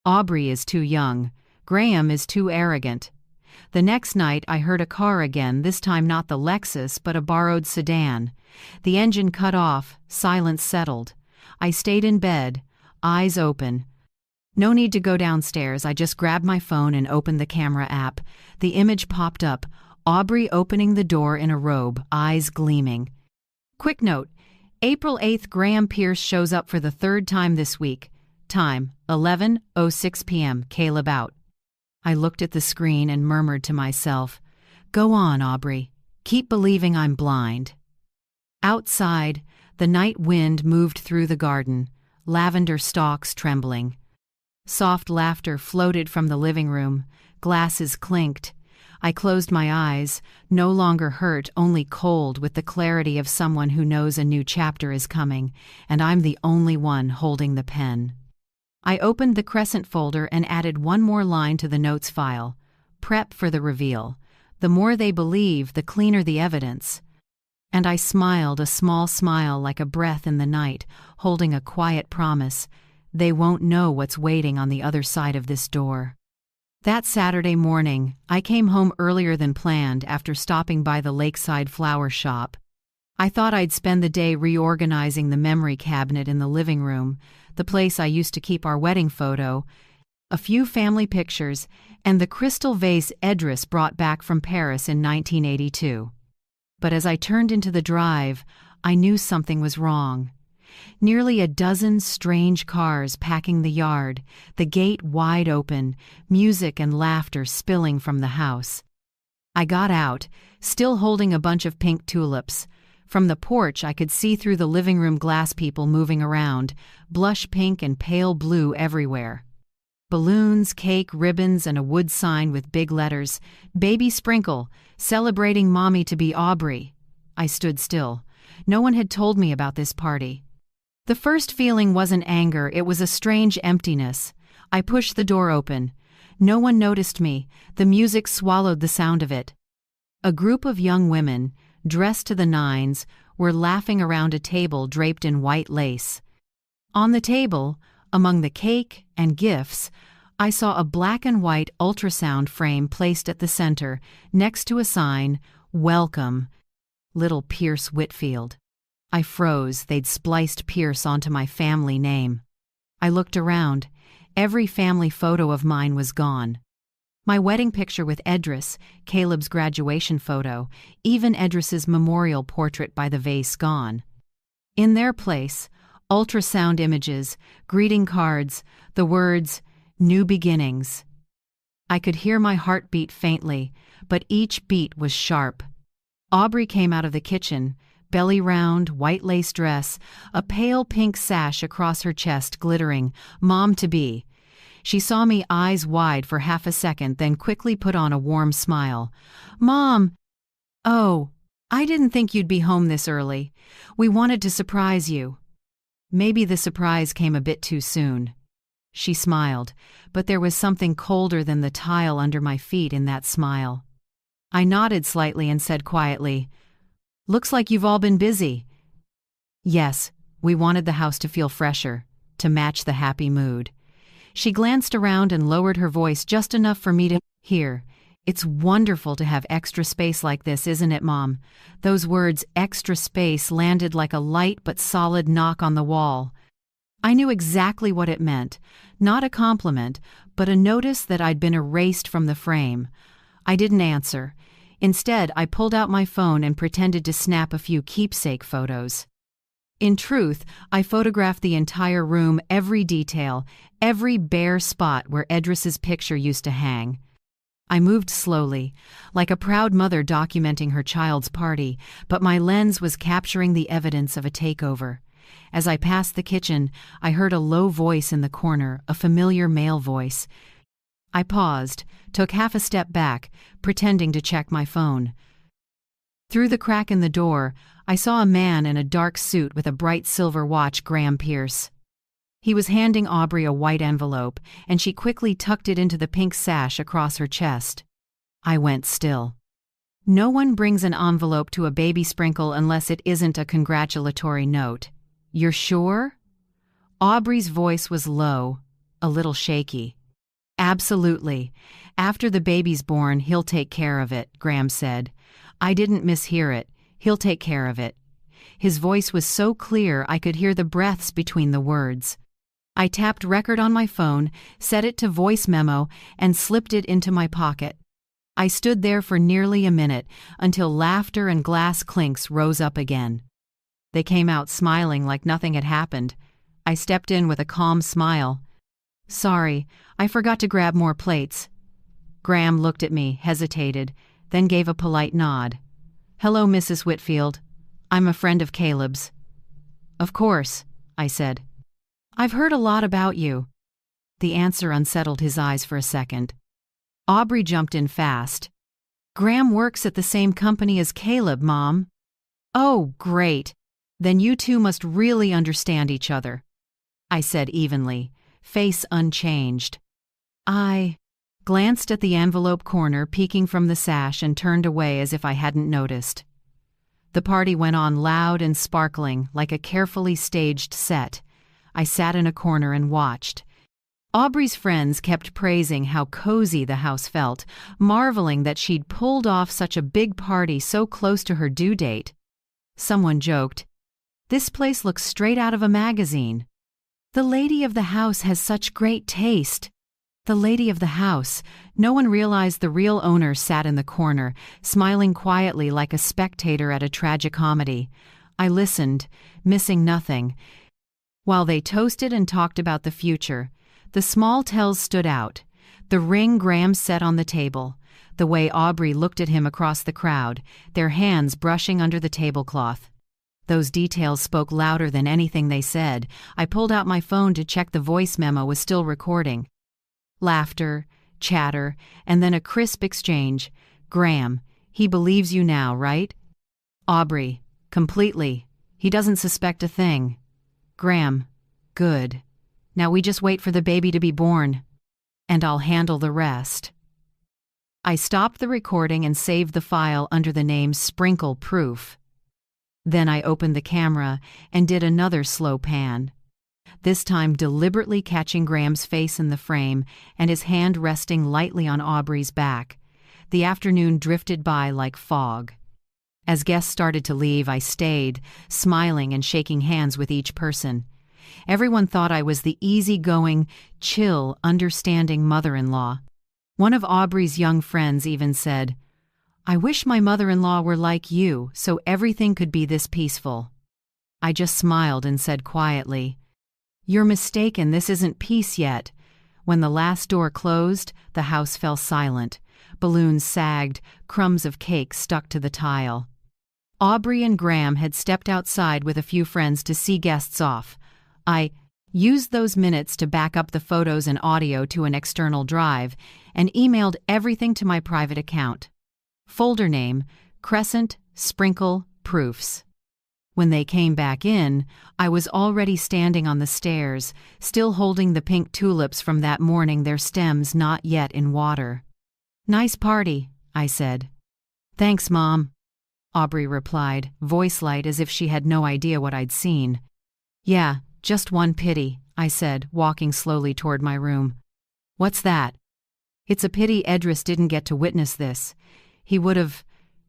Aubrey is too young. Graham is too arrogant. The next night I heard a car again, this time not the Lexus but a borrowed sedan. The engine cut off, silence settled. I stayed in bed, eyes open. No need to go downstairs, I just grabbed my phone and opened the camera app. The image popped up, Aubrey opening the door in a robe, eyes gleaming. Quick note, April 8th, Graham Pierce shows up for the third time this week. Time, 11:06 p.m., Caleb out. I looked at the screen and murmured to myself, "Go on, Aubrey. Keep believing I'm blind." Outside, the night wind moved through the garden, lavender stalks trembling. Soft laughter floated from the living room, glasses clinked. I closed my eyes, no longer hurt, only cold, with the clarity of someone who knows a new chapter is coming, and I'm the only one holding the pen. I opened the Crescent folder and added one more line to the notes file. Prep for the reveal. The more they believe, the cleaner the evidence. And I smiled, a small smile like a breath in the night, holding a quiet promise. They won't know what's waiting on the other side of this door. That Saturday morning, I came home earlier than planned after stopping by the lakeside flower shop. I thought I'd spend the day reorganizing the memory cabinet in the living room, the place I used to keep our wedding photo, a few family pictures, and the crystal vase Edris brought back from Paris in 1982. But as I turned into the drive, I knew something was wrong. Nearly a dozen strange cars packing the yard, the gate wide open, music and laughter spilling from the house. I got out, still holding a bunch of pink tulips. From the porch I could see through the living room glass, people moving around, blush pink and pale blue everywhere. Balloons, cake, ribbons, and a wood sign with big letters, "Baby Sprinkle, celebrating Mommy to be Aubrey." I stood still. No one had told me about this party. The first feeling wasn't anger, it was a strange emptiness. I pushed the door open. No one noticed me. The music swallowed the sound of it. A group of young women, dressed to the nines, were laughing around a table draped in white lace. On the table, among the cake and gifts, I saw a black and white ultrasound frame placed at the center, next to a sign, "Welcome, Little Pierce Whitfield." I froze. They'd spliced Pierce onto my family name. I looked around. Every family photo of mine was gone. My wedding picture with Edris, Caleb's graduation photo, even Edris's memorial portrait by the vase gone. In their place, ultrasound images, greeting cards, the words, "New Beginnings." I could hear my heart beat faintly, but each beat was sharp. Aubrey came out of the kitchen, belly round, white lace dress, a pale pink sash across her chest glittering, Mom-to-be. She saw me eyes wide for half a second, then quickly put on a warm smile. "Mom! Oh, I didn't think you'd be home this early. We wanted to surprise you." Maybe the surprise came a bit too soon. She smiled, but there was something colder than the tile under my feet in that smile. I nodded slightly and said quietly, "Looks like you've all been busy." "Yes, we wanted the house to feel fresher, to match the happy mood." She glanced around and lowered her voice just enough for me to hear. "It's wonderful to have extra space like this, isn't it, Mom?" Those words, extra space, landed like a light but solid knock on the wall. I knew exactly what it meant. Not a compliment, but a notice that I'd been erased from the frame. I didn't answer. Instead, I pulled out my phone and pretended to snap a few keepsake photos. In truth, I photographed the entire room, every detail, every bare spot where Edris's picture used to hang. I moved slowly, like a proud mother documenting her child's party, but my lens was capturing the evidence of a takeover. As I passed the kitchen, I heard a low voice in the corner, a familiar male voice. I paused, took half a step back, pretending to check my phone. Through the crack in the door, I saw a man in a dark suit with a bright silver watch, Graham Pierce. He was handing Aubrey a white envelope, and she quickly tucked it into the pink sash across her chest. I went still. No one brings an envelope to a baby sprinkle unless it isn't a congratulatory note. "You're sure?" Aubrey's voice was low, a little shaky. "Absolutely. After the baby's born, he'll take care of it, Graham said. I didn't mishear it. He'll take care of it. His voice was so clear I could hear the breaths between the words. I tapped record on my phone, set it to voice memo, and slipped it into my pocket. I stood there for nearly a minute until laughter and glass clinks rose up again. They came out smiling like nothing had happened. I stepped in with a calm smile. Sorry, I forgot to grab more plates. Graham looked at me, hesitated, then gave a polite nod. Hello, Mrs. Whitfield. I'm a friend of Caleb's. Of course, I said. I've heard a lot about you. The answer unsettled his eyes for a second. Aubrey jumped in fast. Graham works at the same company as Caleb, Mom. Oh, great. Then you two must really understand each other, I said evenly, face unchanged. I glanced at the envelope corner peeking from the sash and turned away as if I hadn't noticed. The party went on loud and sparkling like a carefully staged set. I sat in a corner and watched. Aubrey's friends kept praising how cozy the house felt, marveling that she'd pulled off such a big party so close to her due date. Someone joked, "This place looks straight out of a magazine." The lady of the house has such great taste. The lady of the house. No one realized the real owner sat in the corner, smiling quietly like a spectator at a tragicomedy. I listened, missing nothing. While they toasted and talked about the future, the small tells stood out. The ring Graham set on the table, the way Aubrey looked at him across the crowd, their hands brushing under the tablecloth. Those details spoke louder than anything they said. I pulled out my phone to check the voice memo was still recording. Laughter, chatter, and then a crisp exchange. Graham, he believes you now, right? Aubrey, completely. He doesn't suspect a thing. Graham, good. Now we just wait for the baby to be born, and I'll handle the rest. I stopped the recording and saved the file under the name Sprinkle Proof. Then I opened the camera and did another slow pan, this time deliberately catching Graham's face in the frame and his hand resting lightly on Aubrey's back. The afternoon drifted by like fog. As guests started to leave, I stayed, smiling and shaking hands with each person. Everyone thought I was the easygoing, chill, understanding mother-in-law. One of Aubrey's young friends even said, "I wish my mother-in-law were like you, so everything could be this peaceful." I just smiled and said quietly, "You're mistaken, this isn't peace yet." When the last door closed, the house fell silent. Balloons sagged, crumbs of cake stuck to the tile. Aubrey and Graham had stepped outside with a few friends to see guests off. I used those minutes to back up the photos and audio to an external drive and emailed everything to my private account. Folder name, Crescent Sprinkle Proofs. When they came back in, I was already standing on the stairs, still holding the pink tulips from that morning, their stems not yet in water. "Nice party," I said. "Thanks, Mom," Aubrey replied, voice light as if she had no idea what I'd seen. "Yeah, just one pity," I said, walking slowly toward my room. "What's that?" "It's a pity Edris didn't get to witness this. He would have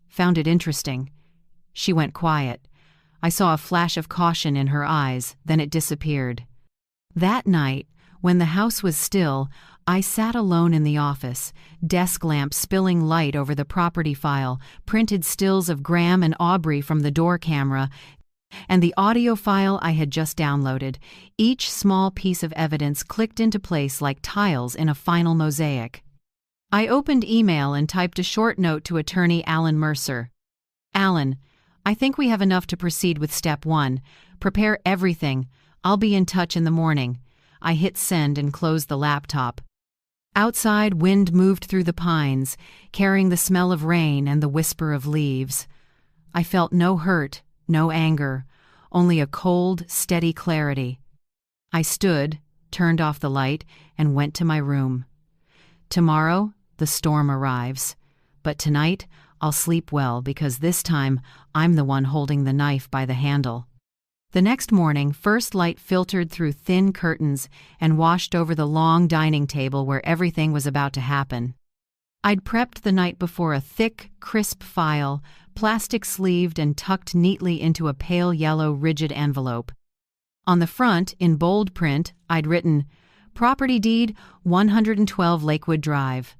found it interesting." She went quiet. I saw a flash of caution in her eyes, then it disappeared. That night, when the house was still, I sat alone in the office, desk lamp spilling light over the property file, printed stills of Graham and Aubrey from the door camera, and the audio file I had just downloaded. Each small piece of evidence clicked into place like tiles in a final mosaic. I opened email and typed a short note to attorney Alan Mercer. "Alan, I think we have enough to proceed with step 1. Prepare everything. I'll be in touch in the morning." I hit send and closed the laptop. Outside, wind moved through the pines, carrying the smell of rain and the whisper of leaves. I felt no hurt, no anger, only a cold, steady clarity. I stood, turned off the light, and went to my room. Tomorrow, the storm arrives. But tonight, I'll sleep well because this time I'm the one holding the knife by the handle. The next morning, first light filtered through thin curtains and washed over the long dining table where everything was about to happen. I'd prepped the night before a thick, crisp file, plastic-sleeved and tucked neatly into a pale yellow rigid envelope. On the front, in bold print, I'd written, "Property deed, 112 Lakewood Drive."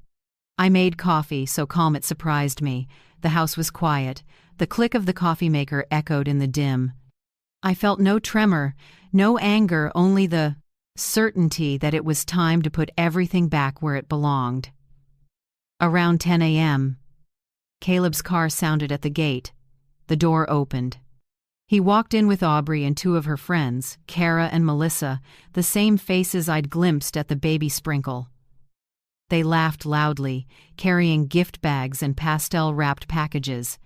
I made coffee, so calm it surprised me. The house was quiet. The click of the coffee maker echoed in the dim. I felt no tremor, no anger, only the certainty that it was time to put everything back where it belonged. Around 10 a.m., Caleb's car sounded at the gate. The door opened. He walked in with Aubrey and two of her friends, Kara and Melissa, the same faces I'd glimpsed at the baby sprinkle. They laughed loudly, carrying gift bags and pastel-wrapped packages.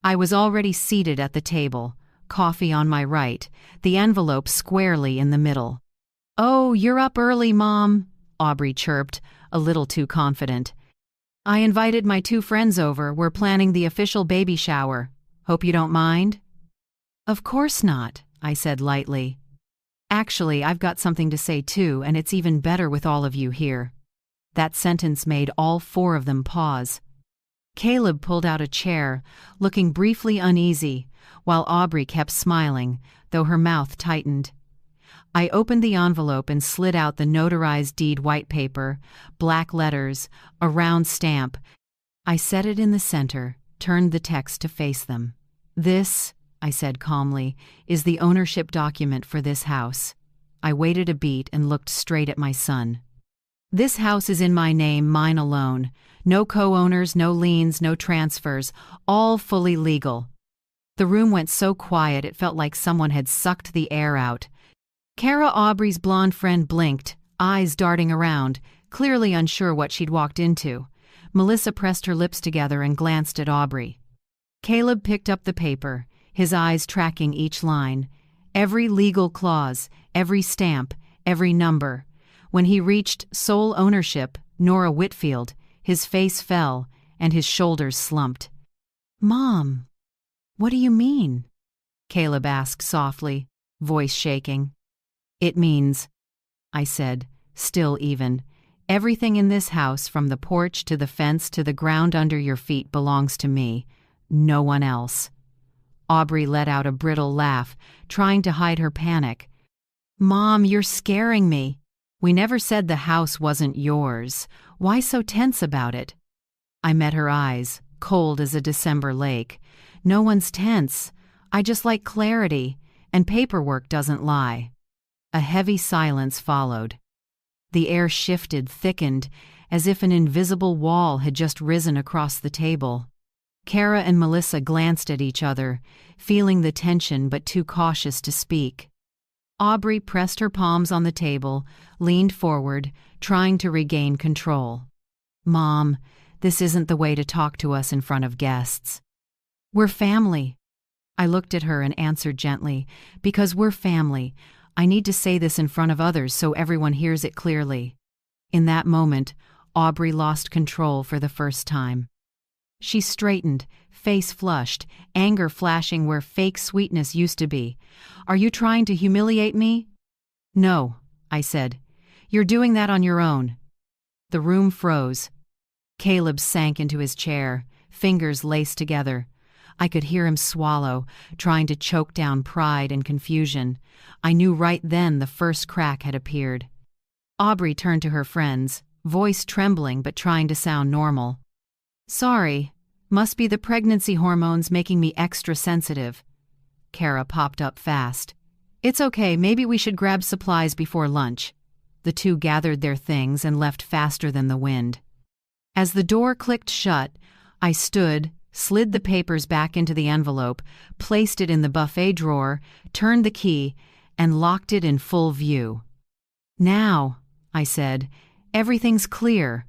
I was already seated at the table, coffee on my right, the envelope squarely in the middle. "Oh, you're up early, Mom," Aubrey chirped, a little too confident. "I invited my two friends over. We're planning the official baby shower. Hope you don't mind?" "Of course not," I said lightly. "Actually, I've got something to say too, and it's even better with all of you here." That sentence made all four of them pause. Caleb pulled out a chair, looking briefly uneasy, while Aubrey kept smiling, though her mouth tightened. I opened the envelope and slid out the notarized deed white paper, black letters, a round stamp. I set it in the center, turned the text to face them. "This," I said calmly, "is the ownership document for this house." I waited a beat and looked straight at my son. "This house is in my name, mine alone. No co-owners, no liens, no transfers, all fully legal." The room went so quiet it felt like someone had sucked the air out. Kara, Aubrey's blonde friend, blinked, eyes darting around, clearly unsure what she'd walked into. Melissa pressed her lips together and glanced at Aubrey. Caleb picked up the paper, his eyes tracking each line. Every legal clause, every stamp, every number. When he reached sole ownership, Nora Whitfield, his face fell and his shoulders slumped. "Mom, what do you mean?" Caleb asked softly, voice shaking. "It means," I said, still even, "everything in this house, from the porch to the fence to the ground under your feet, belongs to me. No one else." Aubrey let out a brittle laugh, trying to hide her panic. "Mom, you're scaring me. We never said the house wasn't yours. Why so tense about it?" I met her eyes, cold as a December lake. "No one's tense. I just like clarity, and paperwork doesn't lie." A heavy silence followed. The air shifted, thickened, as if an invisible wall had just risen across the table. Kara and Melissa glanced at each other, feeling the tension but too cautious to speak. Aubrey pressed her palms on the table, leaned forward, trying to regain control. "Mom, this isn't the way to talk to us in front of guests." "We're family." I looked at her and answered gently, "Because we're family. I need to say this in front of others so everyone hears it clearly." In that moment, Aubrey lost control for the first time. She straightened, face flushed, anger flashing where fake sweetness used to be. "Are you trying to humiliate me?" "No," I said. "You're doing that on your own." The room froze. Caleb sank into his chair, fingers laced together. I could hear him swallow, trying to choke down pride and confusion. I knew right then the first crack had appeared. Aubrey turned to her friends, voice trembling but trying to sound normal. "Sorry, must be the pregnancy hormones making me extra sensitive." Kara popped up fast. "It's okay, maybe we should grab supplies before lunch." The two gathered their things and left faster than the wind. As the door clicked shut, I stood, slid the papers back into the envelope, placed it in the buffet drawer, turned the key, and locked it in full view. "Now," I said, "everything's clear.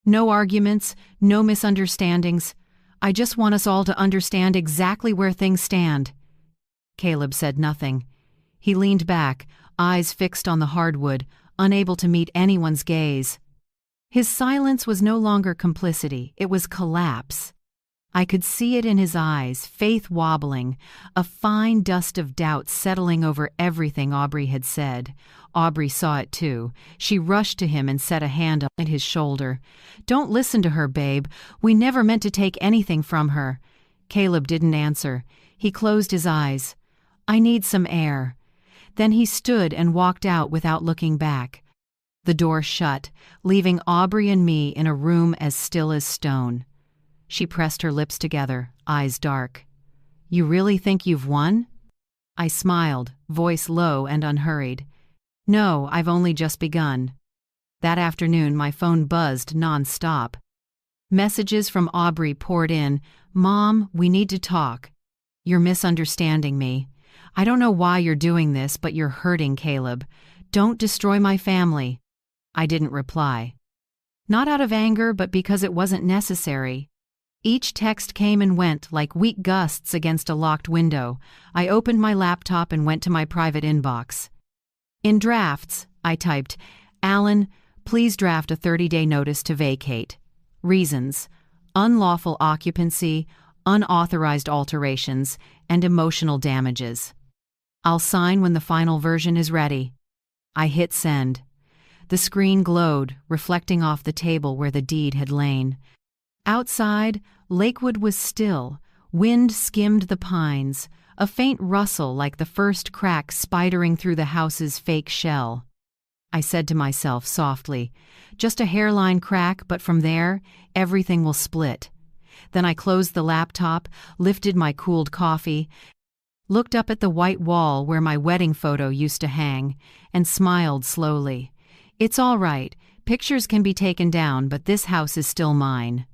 No arguments, no misunderstandings. I just want us all to understand exactly where things stand." Caleb said nothing. He leaned back, eyes fixed on the hardwood, unable to meet anyone's gaze. His silence was no longer complicity, it was collapse. I could see it in his eyes, faith wobbling, a fine dust of doubt settling over everything Aubrey had said. Aubrey saw it too. She rushed to him and set a hand on his shoulder. "Don't listen to her, babe. We never meant to take anything from her." Caleb didn't answer. He closed his eyes. "I need some air." Then he stood and walked out without looking back. The door shut, leaving Aubrey and me in a room as still as stone. She pressed her lips together, eyes dark. "You really think you've won?" I smiled, voice low and unhurried. "No, I've only just begun." That afternoon my phone buzzed non-stop. Messages from Aubrey poured in. "Mom, we need to talk. You're misunderstanding me. I don't know why you're doing this, but you're hurting Caleb. Don't destroy my family." I didn't reply. Not out of anger, but because it wasn't necessary. Each text came and went like weak gusts against a locked window. I opened my laptop and went to my private inbox. "In drafts," I typed, "Alan, please draft a 30-day notice to vacate. Reasons: unlawful occupancy, unauthorized alterations, and emotional damages. I'll sign when the final version is ready." I hit send. The screen glowed, reflecting off the table where the deed had lain. Outside, Lakewood was still. Wind skimmed the pines, a faint rustle like the first crack spidering through the house's fake shell. I said to myself softly, "Just a hairline crack, but from there, everything will split." Then I closed the laptop, lifted my cooled coffee, looked up at the white wall where my wedding photo used to hang, and smiled slowly. "It's all right. Pictures can be taken down, but this house is still mine."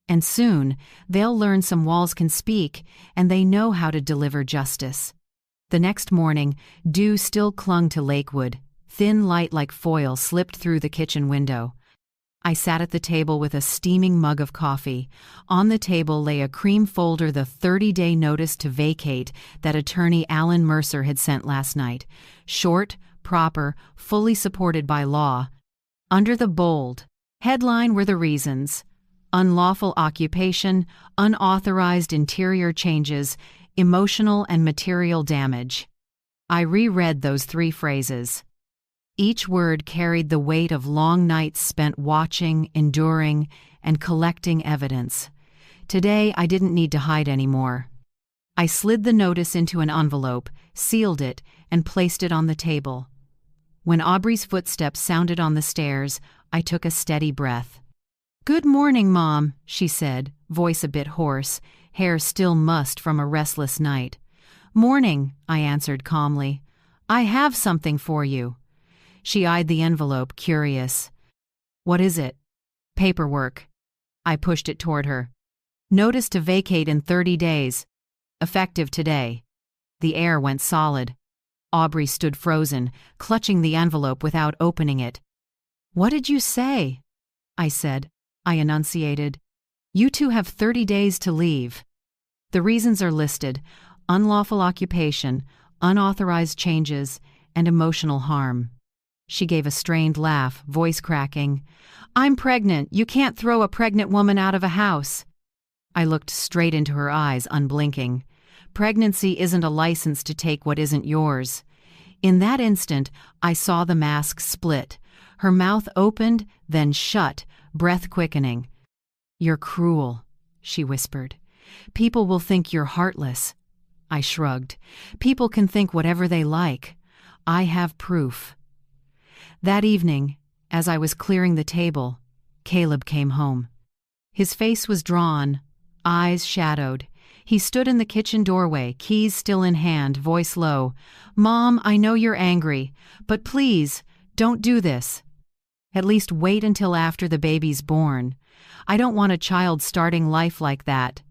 And soon, they'll learn some walls can speak, and they know how to deliver justice. The next morning, dew still clung to Lakewood. Thin light like foil slipped through the kitchen window. I sat at the table with a steaming mug of coffee. On the table lay a cream folder, the 30-day notice to vacate that attorney Alan Mercer had sent last night. Short, proper, fully supported by law. Under the bold headline were the reasons: unlawful occupation, unauthorized interior changes, emotional and material damage. I reread those 3 phrases. Each word carried the weight of long nights spent watching, enduring, and collecting evidence. Today, I didn't need to hide anymore. I slid the notice into an envelope, sealed it, and placed it on the table. When Aubrey's footsteps sounded on the stairs, I took a steady breath. "Good morning, Mom," she said, voice a bit hoarse, hair still mussed from a restless night. "Morning," I answered calmly. "I have something for you." She eyed the envelope, curious. "What is it?" "Paperwork." I pushed it toward her. "Notice to vacate in 30 days. Effective today." The air went solid. Aubrey stood frozen, clutching the envelope without opening it. "What did you say?" I said. I enunciated. "You two have 30 days to leave. The reasons are listed: unlawful occupation, unauthorized changes, and emotional harm." She gave a strained laugh, voice cracking. "I'm pregnant. You can't throw a pregnant woman out of a house." I looked straight into her eyes, unblinking. Pregnancy isn't a license to take what isn't yours. In that instant, I saw the mask split. Her mouth opened, then shut, breath quickening. "You're cruel," she whispered. "People will think you're heartless." I shrugged. "People can think whatever they like. I have proof." That evening, as I was clearing the table, Caleb came home. His face was drawn, eyes shadowed. He stood in the kitchen doorway, keys still in hand, voice low. "Mom, I know you're angry, but please, don't do this. At least wait until after the baby's born. I don't want a child starting life like that."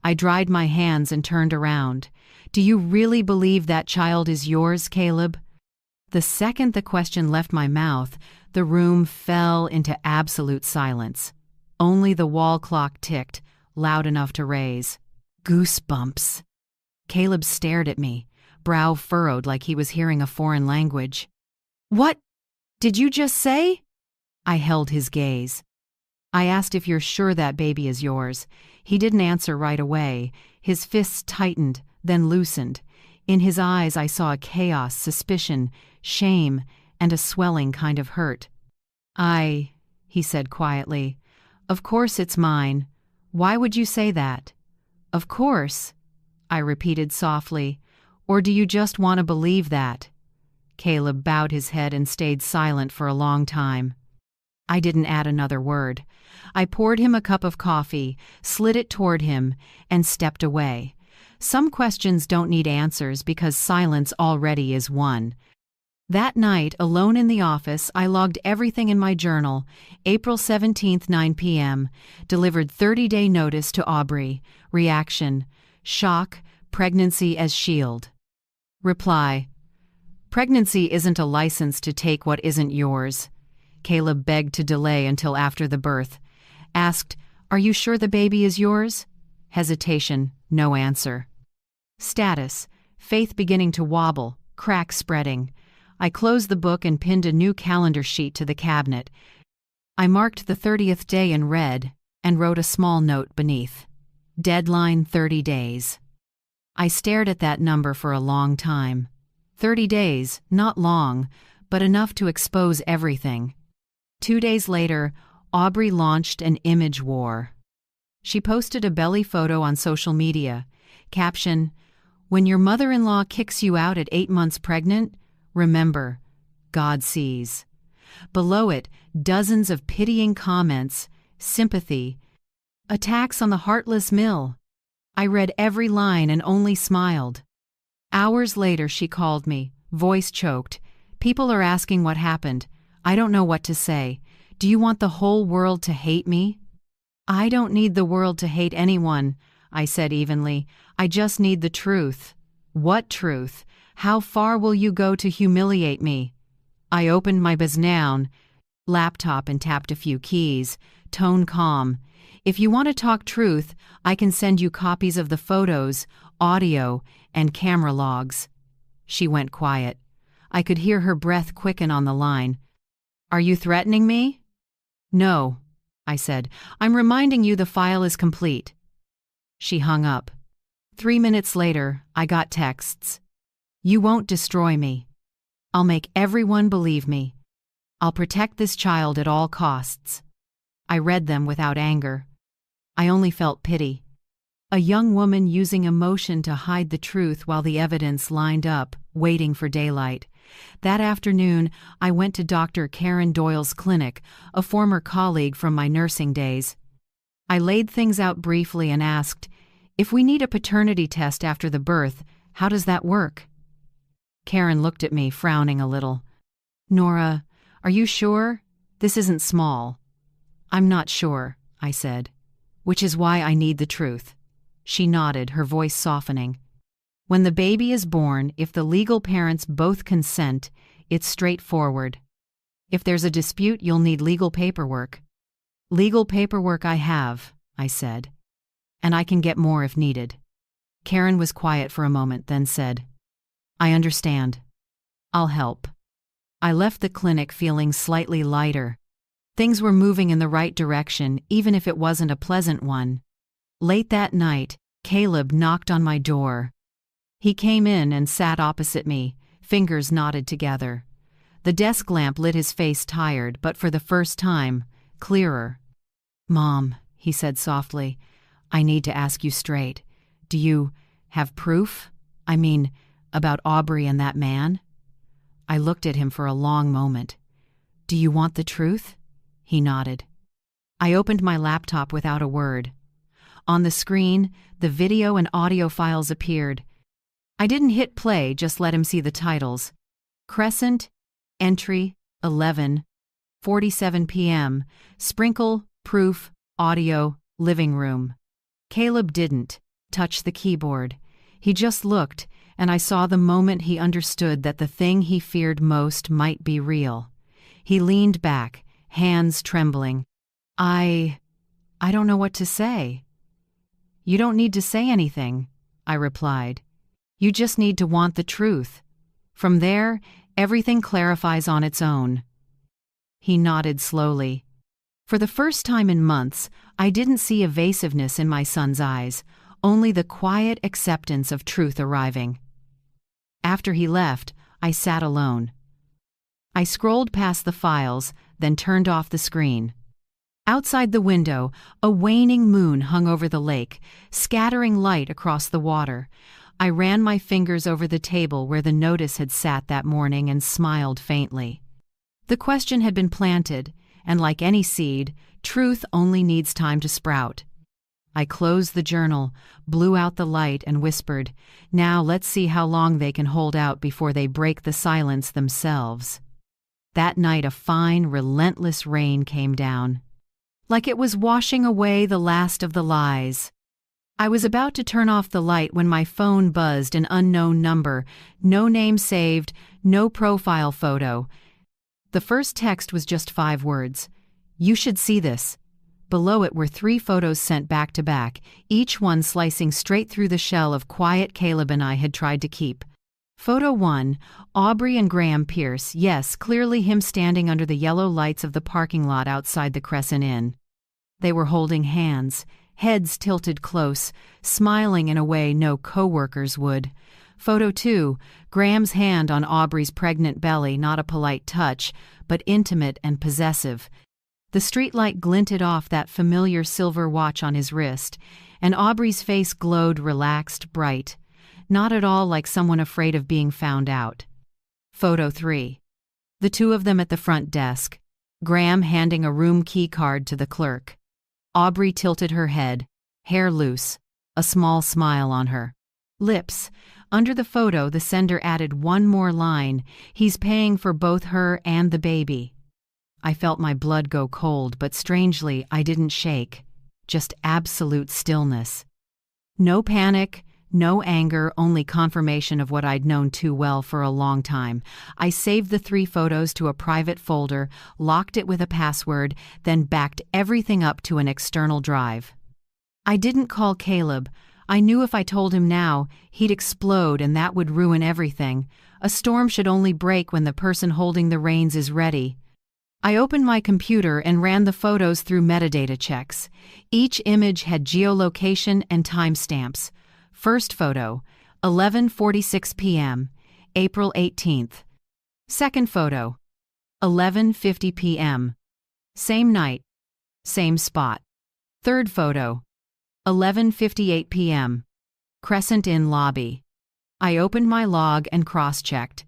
I dried my hands and turned around. "Do you really believe that child is yours, Caleb?" The second the question left my mouth, the room fell into absolute silence. Only the wall clock ticked, loud enough to raise. Goosebumps. Caleb stared at me, brow furrowed like he was hearing a foreign language. "What did you just say?" I held his gaze. I asked if you're sure that baby is yours. He didn't answer right away. His fists tightened, then loosened. In his eyes I saw a chaos, suspicion, shame, and a swelling kind of hurt. He said quietly. Of course it's mine. Why would you say that? Of course, I repeated softly. Or do you just want to believe that? Caleb bowed his head and stayed silent for a long time. I didn't add another word. I poured him a cup of coffee, slid it toward him, and stepped away. Some questions don't need answers because silence already is one. That night, alone in the office, I logged everything in my journal. April 17th, 9 p.m. Delivered 30-day notice to Aubrey. Reaction: shock, pregnancy as shield. Reply: pregnancy isn't a license to take what isn't yours. Caleb begged to delay until after the birth. Asked, are you sure the baby is yours? Hesitation, no answer. Status: faith beginning to wobble, cracks spreading. I closed the book and pinned a new calendar sheet to the cabinet. I marked the 30th day in red and wrote a small note beneath. Deadline 30 days. I stared at that number for a long time. 30 days, not long, but enough to expose everything. 2 days later, Aubrey launched an image war. She posted a belly photo on social media. Caption: when your mother-in-law kicks you out at 8 months pregnant, remember, God sees. Below it, dozens of pitying comments, sympathy, attacks on the heartless mill. I read every line and only smiled. Hours later she called me, voice choked. People are asking what happened. I don't know what to say. Do you want the whole world to hate me? I don't need the world to hate anyone, I said evenly. I just need the truth. What truth? How far will you go to humiliate me? I opened my Biznown laptop and tapped a few keys, tone calm. If you want to talk truth, I can send you copies of the photos, audio, and camera logs. She went quiet. I could hear her breath quicken on the line. Are you threatening me? No, I said. I'm reminding you the file is complete. She hung up. 3 minutes later, I got texts. You won't destroy me. I'll make everyone believe me. I'll protect this child at all costs. I read them without anger. I only felt pity. A young woman using emotion to hide the truth while the evidence lined up, waiting for daylight. That afternoon, I went to Dr. Karen Doyle's clinic, a former colleague from my nursing days. I laid things out briefly and asked, if we need a paternity test after the birth, how does that work? Karen looked at me, frowning a little. Nora, are you sure? This isn't small. I'm not sure, I said. Which is why I need the truth. She nodded, her voice softening. When the baby is born, if the legal parents both consent, it's straightforward. If there's a dispute, you'll need legal paperwork. Legal paperwork I have, I said. And I can get more if needed. Karen was quiet for a moment, then said, I understand. I'll help. I left the clinic feeling slightly lighter. Things were moving in the right direction, even if it wasn't a pleasant one. Late that night, Caleb knocked on my door. He came in and sat opposite me, fingers knotted together. The desk lamp lit his face tired, but for the first time, clearer. Mom, he said softly, I need to ask you straight. Do you have proof? I mean, about Aubrey and that man? I looked at him for a long moment. Do you want the truth? He nodded. I opened my laptop without a word. On the screen, the video and audio files appeared. I didn't hit play, just let him see the titles. Crescent, Entry, 11:47 p.m., Sprinkle, Proof, Audio, Living Room. Caleb didn't touch the keyboard. He just looked, and I saw the moment he understood that the thing he feared most might be real. He leaned back, hands trembling. I don't know what to say. You don't need to say anything, I replied. You just need to want the truth. From there, everything clarifies on its own. He nodded slowly. For the first time in months, I didn't see evasiveness in my son's eyes, only the quiet acceptance of truth arriving. After he left, I sat alone. I scrolled past the files, then turned off the screen. Outside the window, a waning moon hung over the lake, scattering light across the water. I ran my fingers over the table where the notice had sat that morning and smiled faintly. The question had been planted, and like any seed, truth only needs time to sprout. I closed the journal, blew out the light, and whispered, "Now let's see how long they can hold out before they break the silence themselves." That night a fine, relentless rain came down, like it was washing away the last of the lies. I was about to turn off the light when my phone buzzed an unknown number, no name saved, no profile photo. The first text was just 5 words. "You should see this." Below it were 3 photos sent back to back, each one slicing straight through the shell of quiet Caleb and I had tried to keep. Photo 1, Aubrey and Graham Pierce, yes, clearly him standing under the yellow lights of the parking lot outside the Crescent Inn. They were holding hands, heads tilted close, smiling in a way no co-workers would. Photo 2, Graham's hand on Aubrey's pregnant belly, not a polite touch, but intimate and possessive. The streetlight glinted off that familiar silver watch on his wrist, and Aubrey's face glowed relaxed, bright, not at all like someone afraid of being found out. Photo 3, the 2 of them at the front desk, Graham handing a room key card to the clerk. Aubrey tilted her head, hair loose, a small smile on her lips. Under the photo, the sender added one more line, "He's paying for both her and the baby." I felt my blood go cold, but strangely, I didn't shake. Just absolute stillness. No panic, no anger, only confirmation of what I'd known too well for a long time. I saved the 3 photos to a private folder, locked it with a password, then backed everything up to an external drive. I didn't call Caleb. I knew if I told him now, he'd explode and that would ruin everything. A storm should only break when the person holding the reins is ready. I opened my computer and ran the photos through metadata checks. Each image had geolocation and timestamps. First photo, 11:46 p.m., April 18th. Second photo, 11:50 p.m., same night, same spot. Third photo, 11:58 p.m., Crescent Inn lobby. I opened my log and cross-checked.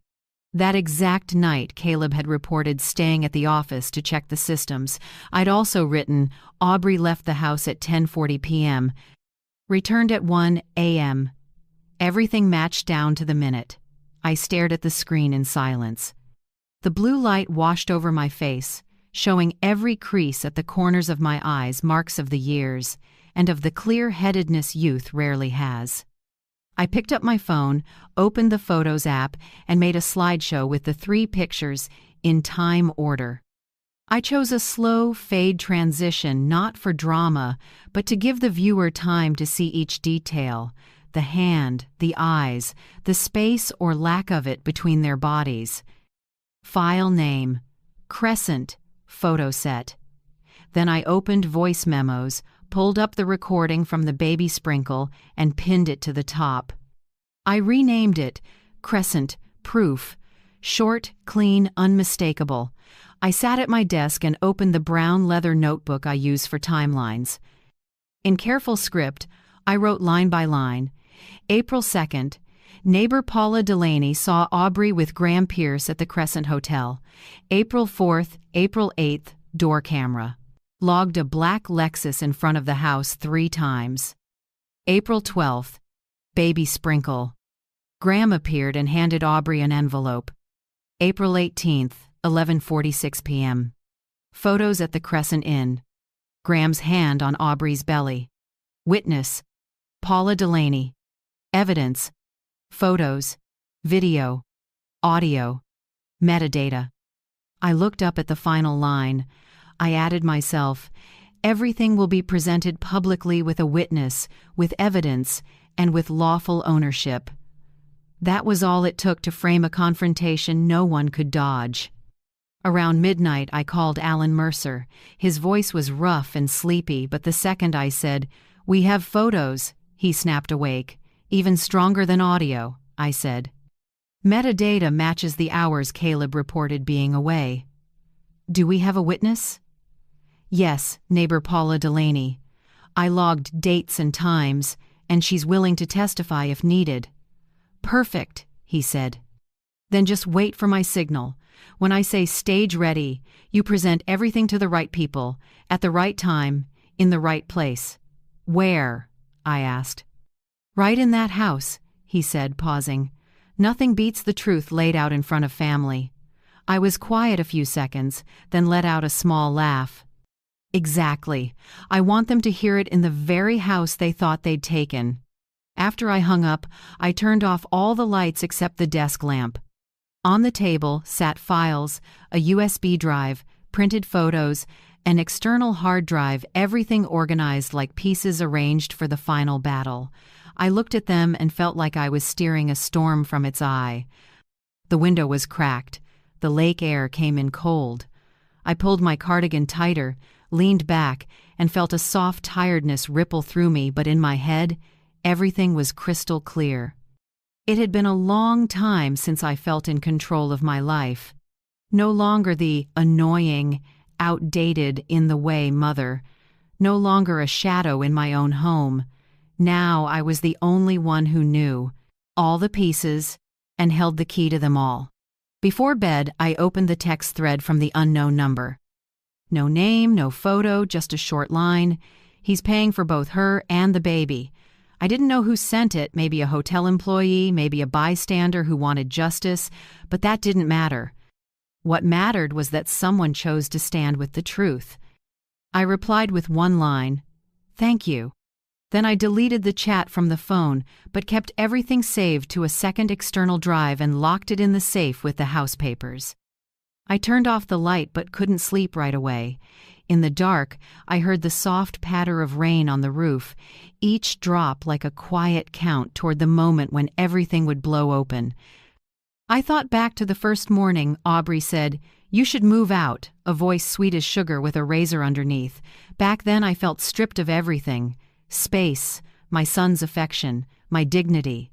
That exact night, Caleb had reported staying at the office to check the systems. I'd also written, Aubrey left the house at 10:40 p.m., returned at 1 a.m. Everything matched down to the minute. I stared at the screen in silence. The blue light washed over my face, showing every crease at the corners of my eyes, marks of the years, and of the clear-headedness youth rarely has. I picked up my phone, opened the Photos app, and made a slideshow with the 3 pictures in time order. I chose a slow fade transition not for drama, but to give the viewer time to see each detail, the hand, the eyes, the space or lack of it between their bodies. File name, Crescent, photo set. Then I opened voice memos, pulled up the recording from the baby sprinkle, and pinned it to the top. I renamed it Crescent Proof. Short, clean, unmistakable. I sat at my desk and opened the brown leather notebook I use for timelines. In careful script, I wrote line by line. April 2nd, neighbor Paula Delaney saw Aubrey with Graham Pierce at the Crescent Hotel. April 4th, April 8th, door camera. Logged a black Lexus in front of the house 3 times. April 12th, baby sprinkle. Graham appeared and handed Aubrey an envelope. April 18th, 11:46 p.m. Photos at the Crescent Inn. Graham's hand on Aubrey's belly. Witness, Paula Delaney. Evidence, photos, video, audio, metadata. I looked up at the final line. I added myself, everything will be presented publicly with a witness, with evidence, and with lawful ownership. That was all it took to frame a confrontation no one could dodge. Around midnight, I called Alan Mercer. His voice was rough and sleepy, but the second I said, "We have photos," he snapped awake. "Even stronger than audio," I said. "Metadata matches the hours Caleb reported being away." "Do we have a witness?" "Yes, neighbor Paula Delaney. I logged dates and times, and she's willing to testify if needed." "Perfect," he said. "Then just wait for my signal. When I say stage ready, you present everything to the right people, at the right time, in the right place." "Where?" I asked. "Right in that house," he said, pausing. "Nothing beats the truth laid out in front of family." I was quiet a few seconds, then let out a small laugh. "Exactly. I want them to hear it in the very house they thought they'd taken." After I hung up, I turned off all the lights except the desk lamp. On the table sat files, a USB drive, printed photos, an external hard drive, everything organized like pieces arranged for the final battle. I looked at them and felt like I was steering a storm from its eye. The window was cracked. The lake air came in cold. I pulled my cardigan tighter, leaned back, and felt a soft tiredness ripple through me, but in my head, everything was crystal clear. It had been a long time since I felt in control of my life. No longer the annoying, outdated, in-the-way mother. No longer a shadow in my own home. Now I was the only one who knew all the pieces and held the key to them all. Before bed, I opened the text thread from the unknown number. No name, no photo, just a short line. "He's paying for both her and the baby." I didn't know who sent it, maybe a hotel employee, maybe a bystander who wanted justice, but that didn't matter. What mattered was that someone chose to stand with the truth. I replied with one line, "Thank you." Then I deleted the chat from the phone, but kept everything saved to a second external drive and locked it in the safe with the house papers. I turned off the light but couldn't sleep right away. In the dark, I heard the soft patter of rain on the roof, each drop like a quiet count toward the moment when everything would blow open. I thought back to the first morning Aubrey said, "You should move out," a voice sweet as sugar with a razor underneath. Back then I felt stripped of everything. Space, my son's affection, my dignity.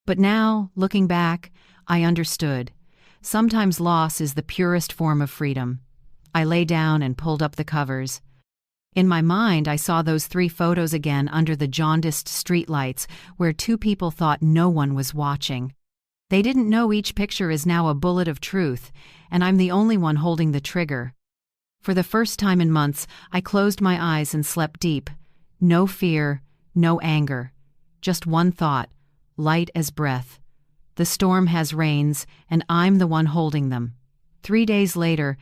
But now, looking back, I understood. Sometimes loss is the purest form of freedom. I lay down and pulled up the covers. In my mind, I saw those 3 photos again under the jaundiced streetlights where 2 people thought no one was watching. They didn't know each picture is now a bullet of truth, and I'm the only one holding the trigger. For the first time in months, I closed my eyes and slept deep. No fear, no anger. Just one thought, light as breath. The storm has reins, and I'm the one holding them. 3 days later,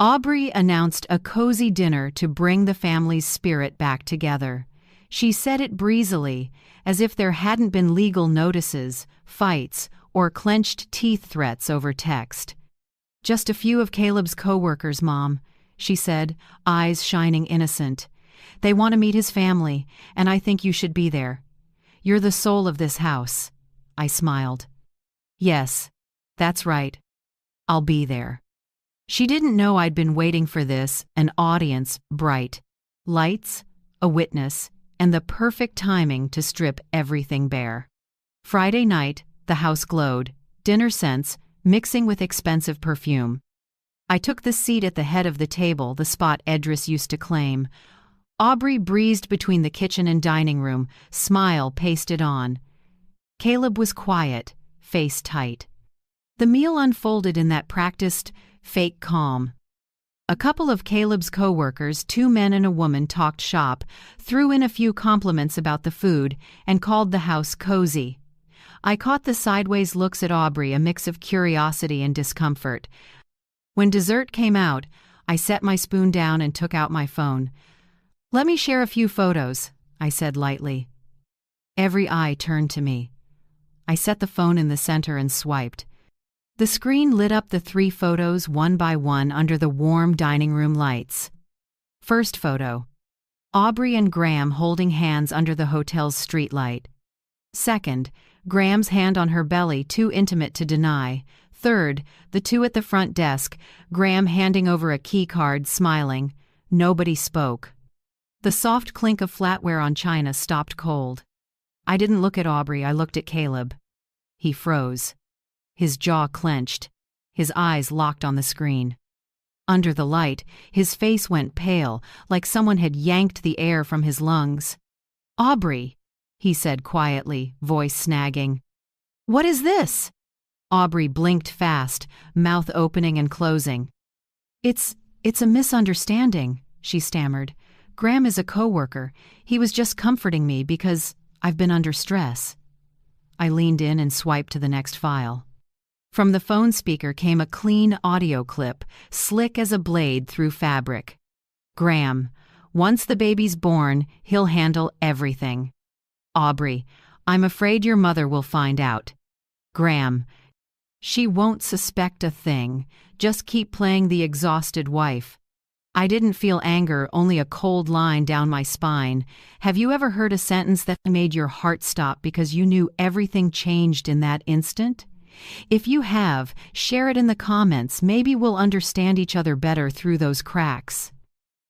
Aubrey announced a cozy dinner to bring the family's spirit back together. She said it breezily, as if there hadn't been legal notices, fights, or clenched teeth threats over text. "Just a few of Caleb's coworkers, Mom," she said, eyes shining innocent. "They want to meet his family, and I think you should be there. You're the soul of this house." I smiled. "Yes, that's right. I'll be there." She didn't know I'd been waiting for this, an audience, bright lights, a witness, and the perfect timing to strip everything bare. Friday night, the house glowed, dinner scents mixing with expensive perfume. I took the seat at the head of the table, the spot Edris used to claim. Aubrey breezed between the kitchen and dining room, smile pasted on. Caleb was quiet, face tight. The meal unfolded in that practiced, fake calm. A couple of Caleb's co-workers, 2 men and a woman, talked shop, threw in a few compliments about the food, and called the house cozy. I caught the sideways looks at Aubrey, a mix of curiosity and discomfort. When dessert came out, I set my spoon down and took out my phone. "Let me share a few photos," I said lightly. Every eye turned to me. I set the phone in the center and swiped. The screen lit up the 3 photos one by one under the warm dining room lights. First photo. Aubrey and Graham holding hands under the hotel's streetlight. Second, Graham's hand on her belly, too intimate to deny. Third, the two at the front desk, Graham handing over a key card, smiling. Nobody spoke. The soft clink of flatware on china stopped cold. I didn't look at Aubrey, I looked at Caleb. He froze. His jaw clenched. His eyes locked on the screen. Under the light, his face went pale, like someone had yanked the air from his lungs. "Aubrey," he said quietly, voice snagging. "What is this?" Aubrey blinked fast, mouth opening and closing. It's a misunderstanding," she stammered. "Graham is a coworker. He was just comforting me because I've been under stress." I leaned in and swiped to the next file. From the phone speaker came a clean audio clip, slick as a blade through fabric. "Graham, once the baby's born, he'll handle everything." "Aubrey, I'm afraid your mother will find out." "Graham, she won't suspect a thing. Just keep playing the exhausted wife." I didn't feel anger, only a cold line down my spine. Have you ever heard a sentence that made your heart stop because you knew everything changed in that instant? If you have, share it in the comments. Maybe we'll understand each other better through those cracks.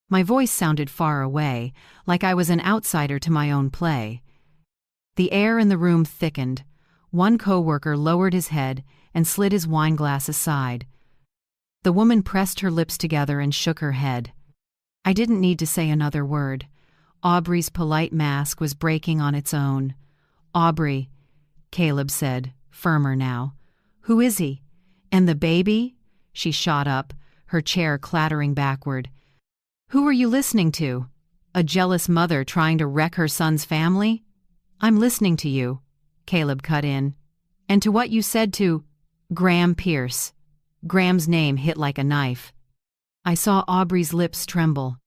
My voice sounded far away, like I was an outsider to my own play. The air in the room thickened. One coworker lowered his head and slid his wineglass aside. The woman pressed her lips together and shook her head. I didn't need to say another word. Aubrey's polite mask was breaking on its own. "Aubrey," Caleb said, firmer now. "Who is he? And the baby?" She shot up, her chair clattering backward. "Who are you listening to? A jealous mother trying to wreck her son's family?" "I'm listening to you," Caleb cut in. "And to what you said to Graham Pierce." Graham's name hit like a knife. I saw Aubrey's lips tremble.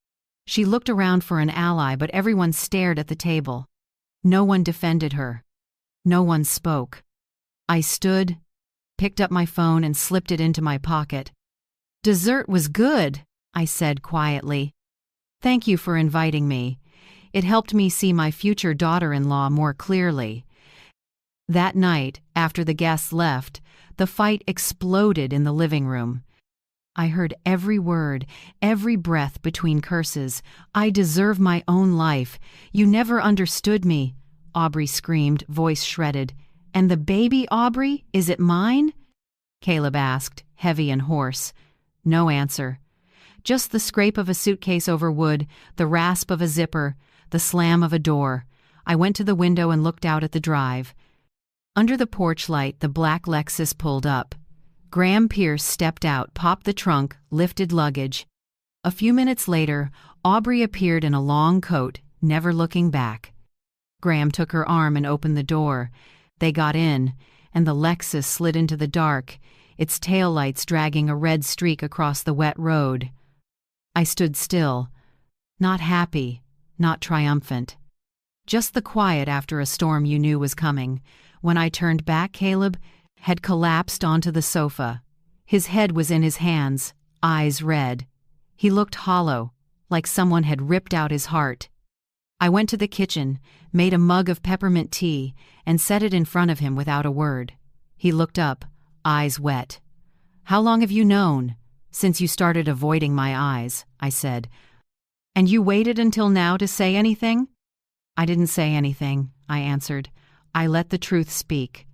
She looked around for an ally, but everyone stared at the table. No one defended her. No one spoke. I stood, picked up my phone and slipped it into my pocket. "Dessert was good," I said quietly. "Thank you for inviting me. It helped me see my future daughter-in-law more clearly." That night, after the guests left, the fight exploded in the living room. I heard every word, every breath between curses. "I deserve my own life. You never understood me," Aubrey screamed, voice shredded. "And the baby, Aubrey, is it mine?" Caleb asked, heavy and hoarse. No answer. Just the scrape of a suitcase over wood, the rasp of a zipper, the slam of a door. I went to the window and looked out at the drive. Under the porch light, the black Lexus pulled up. Graham Pierce stepped out, popped the trunk, lifted luggage. A few minutes later, Aubrey appeared in a long coat, never looking back. Graham took her arm and opened the door. They got in, and the Lexus slid into the dark, its taillights dragging a red streak across the wet road. I stood still, not happy, not triumphant. Just the quiet after a storm you knew was coming. When I turned back, Caleb had collapsed onto the sofa. His head was in his hands, eyes red. He looked hollow, like someone had ripped out his heart. I went to the kitchen, made a mug of peppermint tea, and set it in front of him without a word. He looked up, eyes wet. "How long have you known?" "Since you started avoiding my eyes," I said. "And you waited until now to say anything?" "I didn't say anything," I answered. I let the truth speak.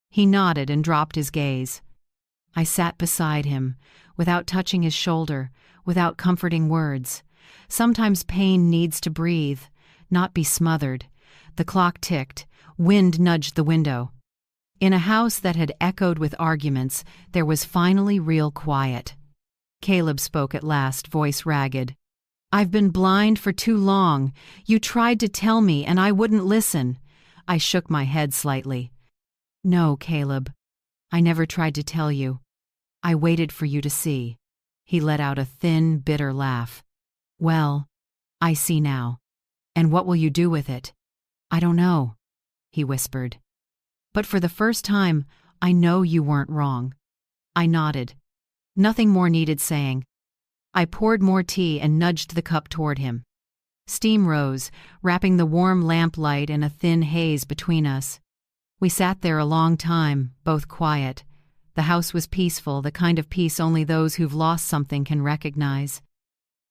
He nodded and dropped his gaze. I sat beside him, without touching his shoulder, without comforting words. Sometimes pain needs to breathe, not be smothered. The clock ticked. Wind nudged the window. In a house that had echoed with arguments, there was finally real quiet. Caleb spoke at last, voice ragged. "I've been blind for too long. You tried to tell me, and I wouldn't listen." I shook my head slightly. "No, Caleb. I never tried to tell you. I waited for you to see." He let out a thin, bitter laugh. "Well, I see now. And what will you do with it?" "I don't know," he whispered. "But for the first time, I know you weren't wrong." I nodded. Nothing more needed saying. I poured more tea and nudged the cup toward him. Steam rose, wrapping the warm lamplight in a thin haze between us. We sat there a long time, both quiet. The house was peaceful, the kind of peace only those who've lost something can recognize.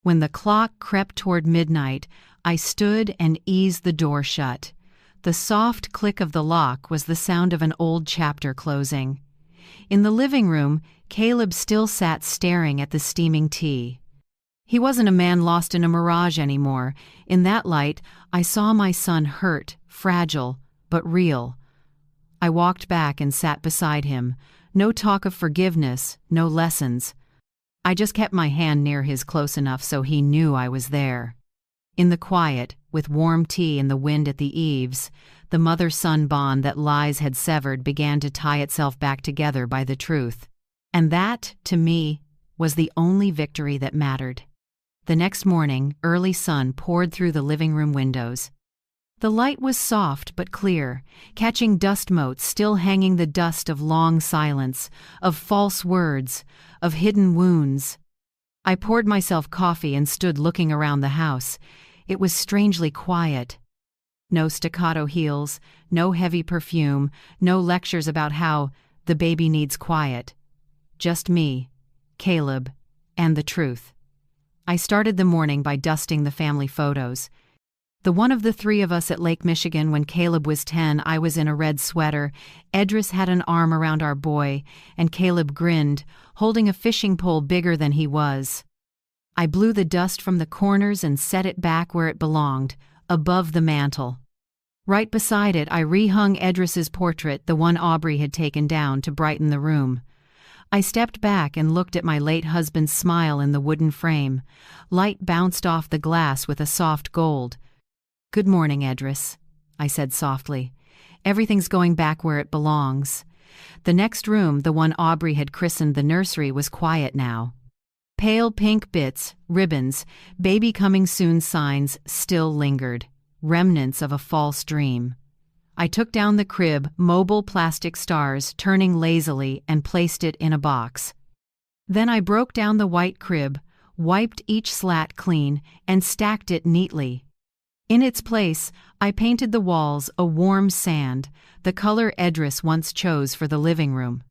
When the clock crept toward midnight, I stood and eased the door shut. The soft click of the lock was the sound of an old chapter closing. In the living room, Caleb still sat staring at the steaming tea. He wasn't a man lost in a mirage anymore. In that light, I saw my son hurt, fragile, but real. I walked back and sat beside him. No talk of forgiveness, no lessons. I just kept my hand near his close enough so he knew I was there. In the quiet, with warm tea and the wind at the eaves, the mother-son bond that lies had severed began to tie itself back together by the truth. And that, to me, was the only victory that mattered. The next morning, early sun poured through the living room windows. The light was soft but clear, catching dust motes still hanging, the dust of long silence, of false words, of hidden wounds. I poured myself coffee and stood looking around the house. It was strangely quiet. No staccato heels, no heavy perfume, no lectures about how the baby needs quiet. Just me, Caleb, and the truth. I started the morning by dusting the family photos. The one of the three of us at Lake Michigan when Caleb was 10, I was in a red sweater. Edris had an arm around our boy, and Caleb grinned, holding a fishing pole bigger than he was. I blew the dust from the corners and set it back where it belonged, above the mantel. Right beside it, I rehung Edris's portrait, the one Aubrey had taken down, to brighten the room. I stepped back and looked at my late husband's smile in the wooden frame. Light bounced off the glass with a soft gold. "Good morning, Edris," I said softly. "Everything's going back where it belongs." The next room, the one Aubrey had christened the nursery, was quiet now. Pale pink bits, ribbons, baby coming soon signs still lingered, remnants of a false dream. I took down the crib, mobile plastic stars turning lazily, and placed it in a box. Then I broke down the white crib, wiped each slat clean, and stacked it neatly. In its place, I painted the walls a warm sand, the color Edris once chose for the living room.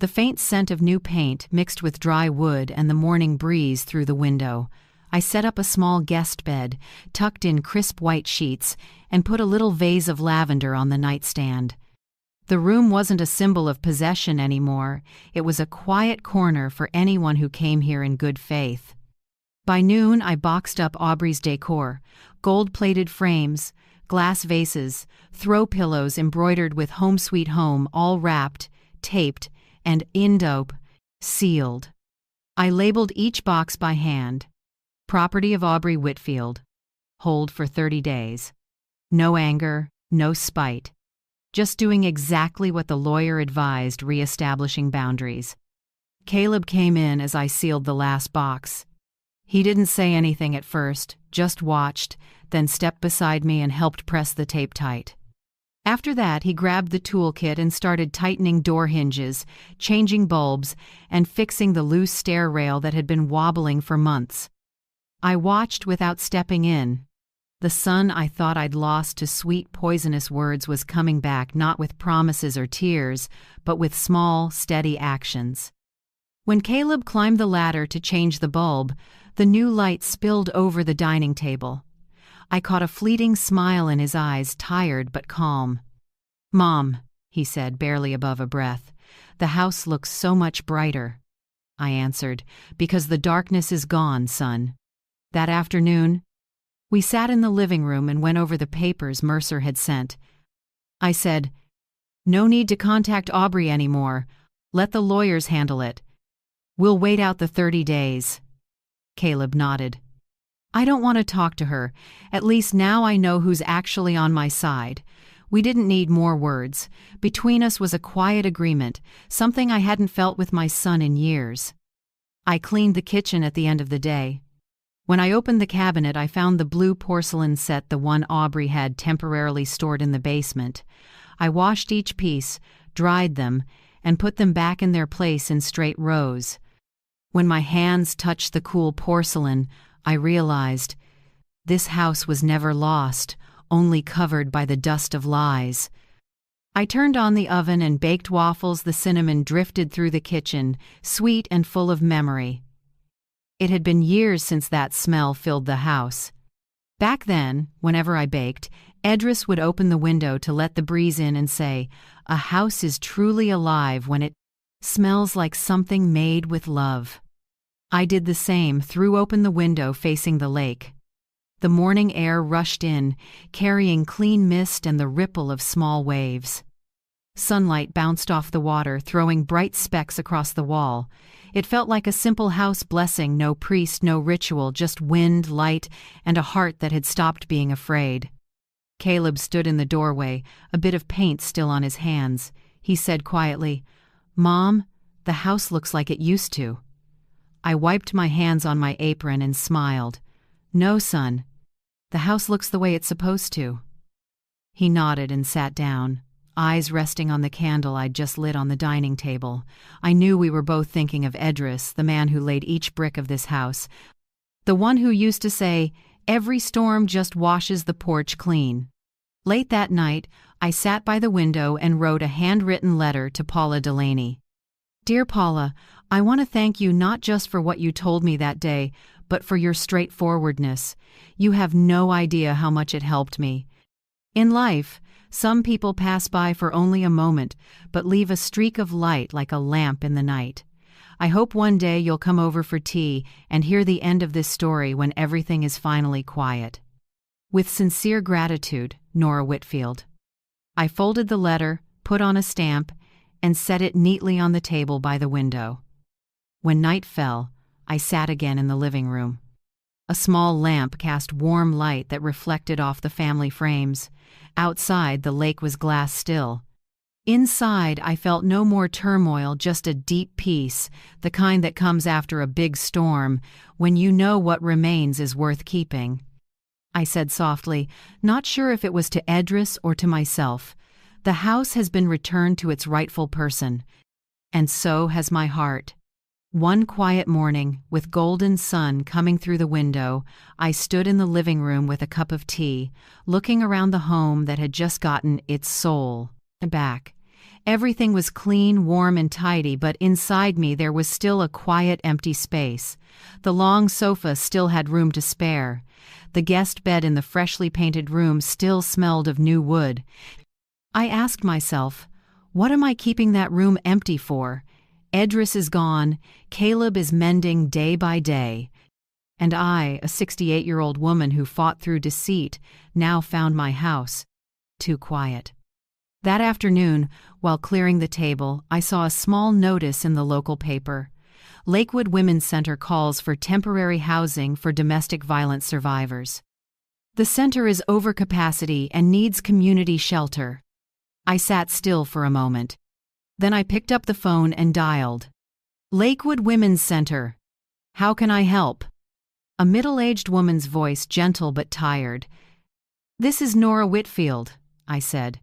The faint scent of new paint mixed with dry wood and the morning breeze through the window. I set up a small guest bed, tucked in crisp white sheets, and put a little vase of lavender on the nightstand. The room wasn't a symbol of possession anymore. It was a quiet corner for anyone who came here in good faith. By noon, I boxed up Aubrey's decor: gold-plated frames, glass vases, throw pillows embroidered with "Home Sweet Home," all wrapped, taped, and sealed. I labeled each box by hand. Property of Aubrey Whitfield. Hold for 30 days. No anger, no spite. Just doing exactly what the lawyer advised, reestablishing boundaries. Caleb came in as I sealed the last box. He didn't say anything at first, just watched, then stepped beside me and helped press the tape tight. After that, he grabbed the toolkit and started tightening door hinges, changing bulbs, and fixing the loose stair rail that had been wobbling for months. I watched without stepping in. The son I thought I'd lost to sweet, poisonous words was coming back, not with promises or tears, but with small, steady actions. When Caleb climbed the ladder to change the bulb, the new light spilled over the dining table. I caught a fleeting smile in his eyes, tired but calm. "Mom," he said, barely above a breath, "the house looks so much brighter." I answered, "Because the darkness is gone, son." That afternoon, we sat in the living room and went over the papers Mercer had sent. I said, "No need to contact Aubrey anymore. Let the lawyers handle it. We'll wait out the 30 days. Caleb nodded. "I don't want to talk to her. At least now I know who's actually on my side." We didn't need more words. Between us was a quiet agreement, something I hadn't felt with my son in years. I cleaned the kitchen at the end of the day. When I opened the cabinet, I found the blue porcelain set, the one Aubrey had temporarily stored in the basement. I washed each piece, dried them, and put them back in their place in straight rows. When my hands touched the cool porcelain, I realized this house was never lost, only covered by the dust of lies. I turned on the oven and baked waffles. The cinnamon drifted through the kitchen, sweet and full of memory. It had been years since that smell filled the house. Back then, whenever I baked, Edris would open the window to let the breeze in and say, "A house is truly alive when it smells like something made with love." I did the same, threw open the window facing the lake. The morning air rushed in, carrying clean mist and the ripple of small waves. Sunlight bounced off the water, throwing bright specks across the wall. It felt like a simple house blessing, no priest, no ritual, just wind, light, and a heart that had stopped being afraid. Caleb stood in the doorway, a bit of paint still on his hands. He said quietly, "Mom, the house looks like it used to." I wiped my hands on my apron and smiled. "No, son. The house looks the way it's supposed to." He nodded and sat down, eyes resting on the candle I'd just lit on the dining table. I knew we were both thinking of Edris, the man who laid each brick of this house. The one who used to say, "Every storm just washes the porch clean." Late that night, I sat by the window and wrote a handwritten letter to Paula Delaney. "Dear Paula, I want to thank you not just for what you told me that day, but for your straightforwardness. You have no idea how much it helped me. In life, some people pass by for only a moment, but leave a streak of light like a lamp in the night. I hope one day you'll come over for tea and hear the end of this story when everything is finally quiet. With sincere gratitude, Nora Whitfield." I folded the letter, put on a stamp, and set it neatly on the table by the window. When night fell, I sat again in the living room. A small lamp cast warm light that reflected off the family frames. Outside, the lake was glass still. Inside, I felt no more turmoil, just a deep peace, the kind that comes after a big storm, when you know what remains is worth keeping. I said softly, not sure if it was to Edris or to myself, "The house has been returned to its rightful person, and so has my heart." One quiet morning, with golden sun coming through the window, I stood in the living room with a cup of tea, looking around the home that had just gotten its soul back. Everything was clean, warm, and tidy, but inside me there was still a quiet, empty space. The long sofa still had room to spare. The guest bed in the freshly painted room still smelled of new wood. I asked myself, what am I keeping that room empty for? Edris is gone, Caleb is mending day by day, and I, a 68-year-old woman who fought through deceit, now found my house too quiet. That afternoon, while clearing the table, I saw a small notice in the local paper. Lakewood Women's Center calls for temporary housing for domestic violence survivors. The center is over capacity and needs community shelter. I sat still for a moment. Then I picked up the phone and dialed. "Lakewood Women's Center. How can I help?" A middle-aged woman's voice, gentle but tired. "This is Nora Whitfield," I said.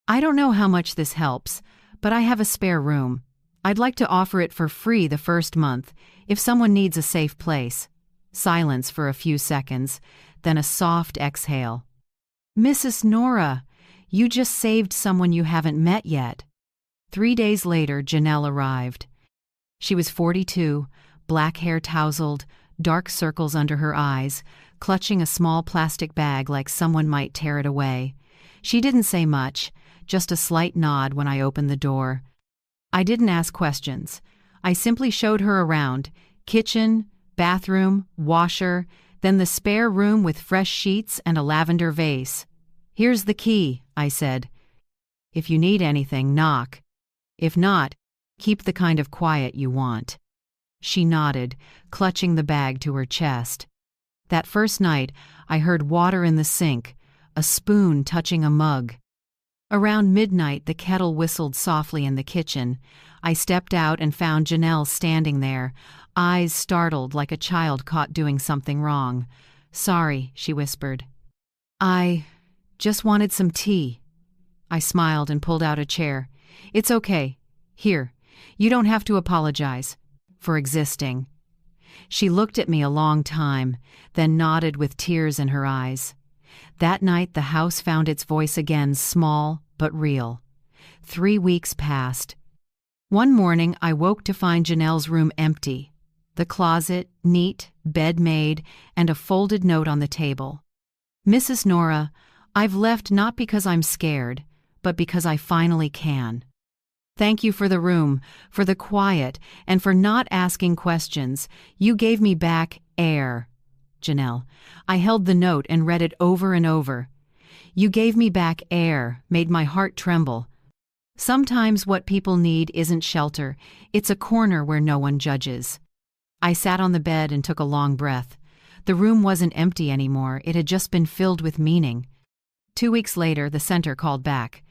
"I don't know how much this helps, but I have a spare room. I'd like to offer it for free the first month, if someone needs a safe place." Silence for a few seconds, then a soft exhale. "Mrs. Nora, you just saved someone you haven't met yet." 3 days later, Janelle arrived. She was 42, black hair tousled, dark circles under her eyes, clutching a small plastic bag like someone might tear it away. She didn't say much, just a slight nod when I opened the door. I didn't ask questions. I simply showed her around: kitchen, bathroom, washer, then the spare room with fresh sheets and a lavender vase. "Here's the key," I said. "If you need anything, knock. If not, keep the kind of quiet you want." She nodded, clutching the bag to her chest. That first night, I heard water in the sink, a spoon touching a mug. Around midnight, the kettle whistled softly in the kitchen. I stepped out and found Janelle standing there, eyes startled like a child caught doing something wrong. "Sorry," she whispered. "I just wanted some tea." I smiled and pulled out a chair. "It's okay. Here, you don't have to apologize for existing." She looked at me a long time, then nodded with tears in her eyes. That night the house found its voice again, small but real. 3 weeks passed. One morning, I woke to find Janelle's room empty. The closet, neat, bed made, and a folded note on the table. Mrs. Nora, I've left not because I'm scared, but because I finally can. Thank you for the room, for the quiet, and for not asking questions. You gave me back air. Janelle. I held the note and read it over and over. You gave me back air, made my heart tremble. Sometimes what people need isn't shelter, it's a corner where no one judges. I sat on the bed and took a long breath. The room wasn't empty anymore, it had just been filled with meaning. 2 weeks later, the center called back.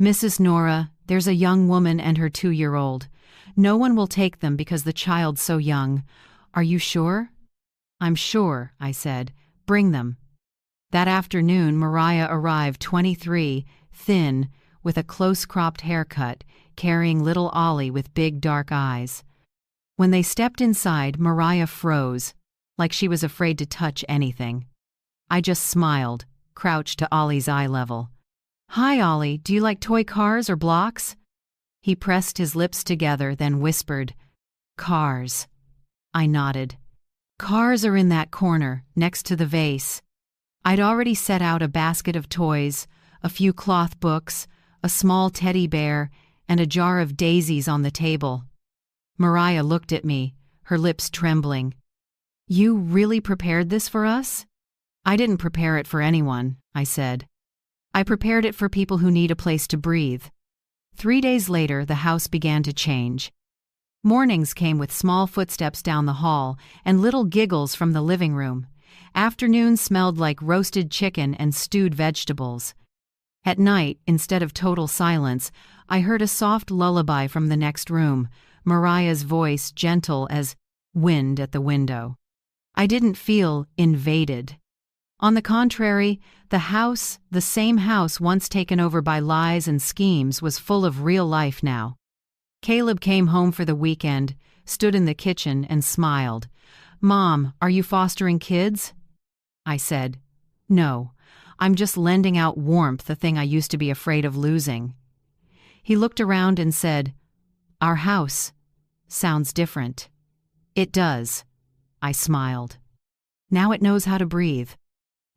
Mrs. Nora, there's a young woman and her 2-year-old. No one will take them because the child's so young. Are you sure? I'm sure, I said. Bring them. That afternoon, Mariah arrived, 23, thin, with a close-cropped haircut, carrying little Ollie with big dark eyes. When they stepped inside, Mariah froze, like she was afraid to touch anything. I just smiled, crouched to Ollie's eye level. Hi, Ollie, do you like toy cars or blocks? He pressed his lips together, then whispered, Cars. I nodded. Cars are in that corner, next to the vase. I'd already set out a basket of toys, a few cloth books, a small teddy bear, and a jar of daisies on the table. Mariah looked at me, her lips trembling. You really prepared this for us? I didn't prepare it for anyone, I said. I prepared it for people who need a place to breathe. 3 days later, the house began to change. Mornings came with small footsteps down the hall and little giggles from the living room. Afternoons smelled like roasted chicken and stewed vegetables. At night, instead of total silence, I heard a soft lullaby from the next room, Mariah's voice gentle as wind at the window. I didn't feel invaded. On the contrary, the same house once taken over by lies and schemes, was full of real life now. Caleb came home for the weekend, stood in the kitchen, and smiled. Mom, are you fostering kids? I said, No, I'm just lending out warmth, the thing I used to be afraid of losing. He looked around and said, Our house sounds different. It does. I smiled. Now it knows how to breathe.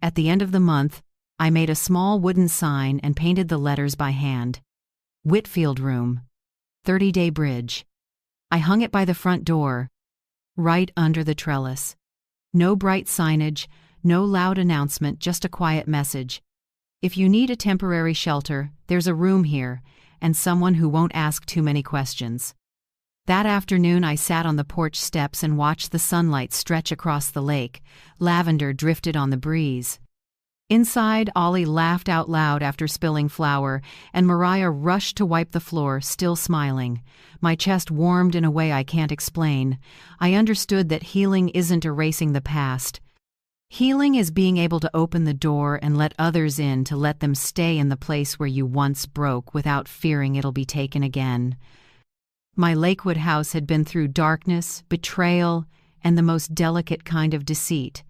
At the end of the month, I made a small wooden sign and painted the letters by hand. Whitfield Room, 30-day bridge. I hung it by the front door, right under the trellis. No bright signage, no loud announcement, just a quiet message. If you need a temporary shelter, there's a room here, and someone who won't ask too many questions. That afternoon, I sat on the porch steps and watched the sunlight stretch across the lake. Lavender drifted on the breeze. Inside, Ollie laughed out loud after spilling flour, and Mariah rushed to wipe the floor, still smiling. My chest warmed in a way I can't explain. I understood that healing isn't erasing the past. Healing is being able to open the door and let others in, to let them stay in the place where you once broke without fearing it'll be taken again. My Lakewood house had been through darkness, betrayal, and the most delicate kind of deceit.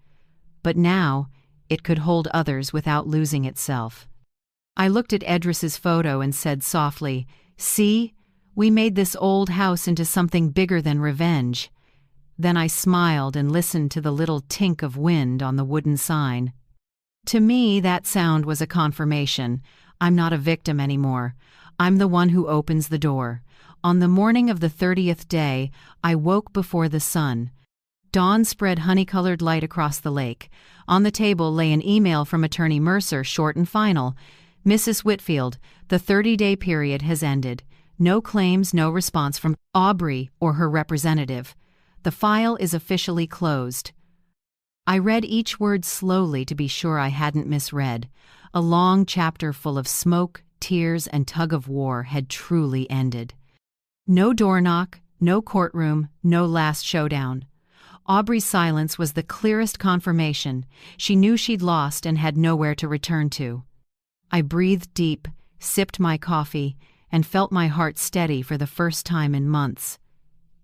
But now, it could hold others without losing itself. I looked at Edris's photo and said softly, See, we made this old house into something bigger than revenge. Then I smiled and listened to the little tink of wind on the wooden sign. To me, that sound was a confirmation. I'm not a victim anymore. I'm the one who opens the door. On the morning of the 30th day, I woke before the sun. Dawn spread honey-colored light across the lake. On the table lay an email from Attorney Mercer, short and final. Mrs. Whitfield, the 30-day period has ended. No claims, no response from Aubrey or her representative. The file is officially closed. I read each word slowly to be sure I hadn't misread. A long chapter full of smoke, tears, and tug-of-war had truly ended. No door knock, no courtroom, no last showdown. Aubrey's silence was the clearest confirmation. She knew she'd lost and had nowhere to return to. I breathed deep, sipped my coffee, and felt my heart steady for the first time in months.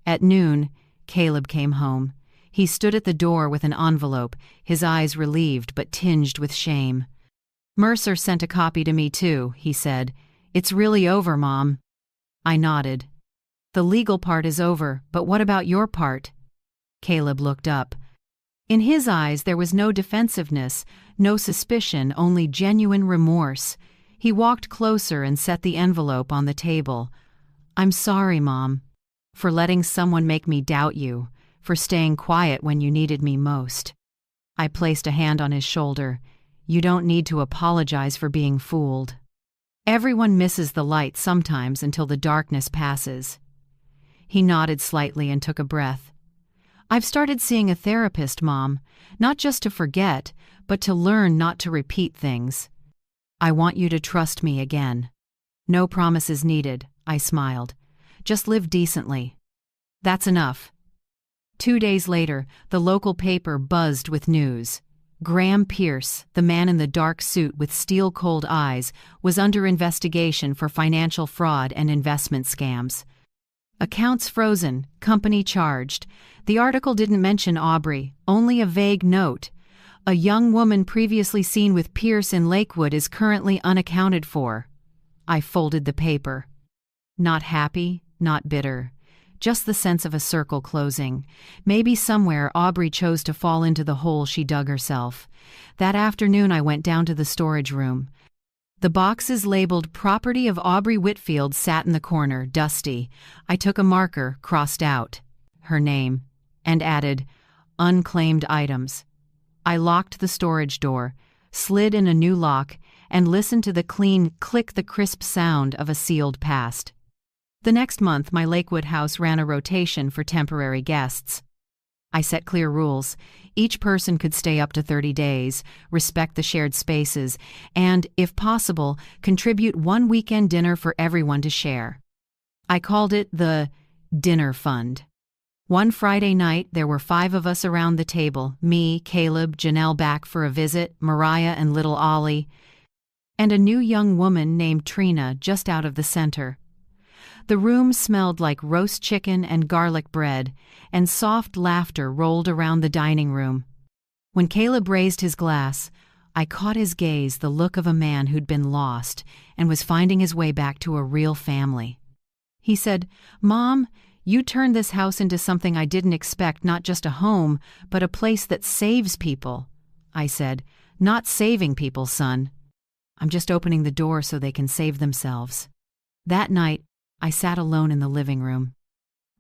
At noon, Caleb came home. He stood at the door with an envelope, his eyes relieved but tinged with shame. Mercer sent a copy to me too, he said. It's really over, Mom. I nodded. The legal part is over, but what about your part? Caleb looked up. In his eyes there was no defensiveness, no suspicion, only genuine remorse. He walked closer and set the envelope on the table. I'm sorry, Mom, for letting someone make me doubt you, for staying quiet when you needed me most. I placed a hand on his shoulder. You don't need to apologize for being fooled. Everyone misses the light sometimes until the darkness passes. He nodded slightly and took a breath. I've started seeing a therapist, Mom, not just to forget, but to learn not to repeat things. I want you to trust me again. No promises needed, I smiled. Just live decently. That's enough. 2 days later, the local paper buzzed with news. Graham Pierce, the man in the dark suit with steel-cold eyes, was under investigation for financial fraud and investment scams. Accounts frozen, company charged. The article didn't mention Aubrey, only a vague note. A young woman previously seen with Pierce in Lakewood is currently unaccounted for. I folded the paper. Not happy, not bitter. Just the sense of a circle closing. Maybe somewhere Aubrey chose to fall into the hole she dug herself. That afternoon I went down to the storage room. The boxes labeled Property of Aubrey Whitfield sat in the corner, dusty. I took a marker, crossed out her name, and added, Unclaimed items. I locked the storage door, slid in a new lock, and listened to the clean click, the crisp sound of a sealed past. The next month, my Lakewood house ran a rotation for temporary guests. I set clear rules. Each person could stay up to 30 days, respect the shared spaces, and, if possible, contribute one weekend dinner for everyone to share. I called it the Dinner Fund. One Friday night, there were 5 of us around the table, me, Caleb, Janelle back for a visit, Mariah and little Ollie, and a new young woman named Trina just out of the center. The room smelled like roast chicken and garlic bread, and soft laughter rolled around the dining room. When Caleb raised his glass, I caught his gaze, the look of a man who'd been lost and was finding his way back to a real family. He said, Mom, you turned this house into something I didn't expect, not just a home, but a place that saves people. I said, Not saving people, son. I'm just opening the door so they can save themselves. That night, I sat alone in the living room.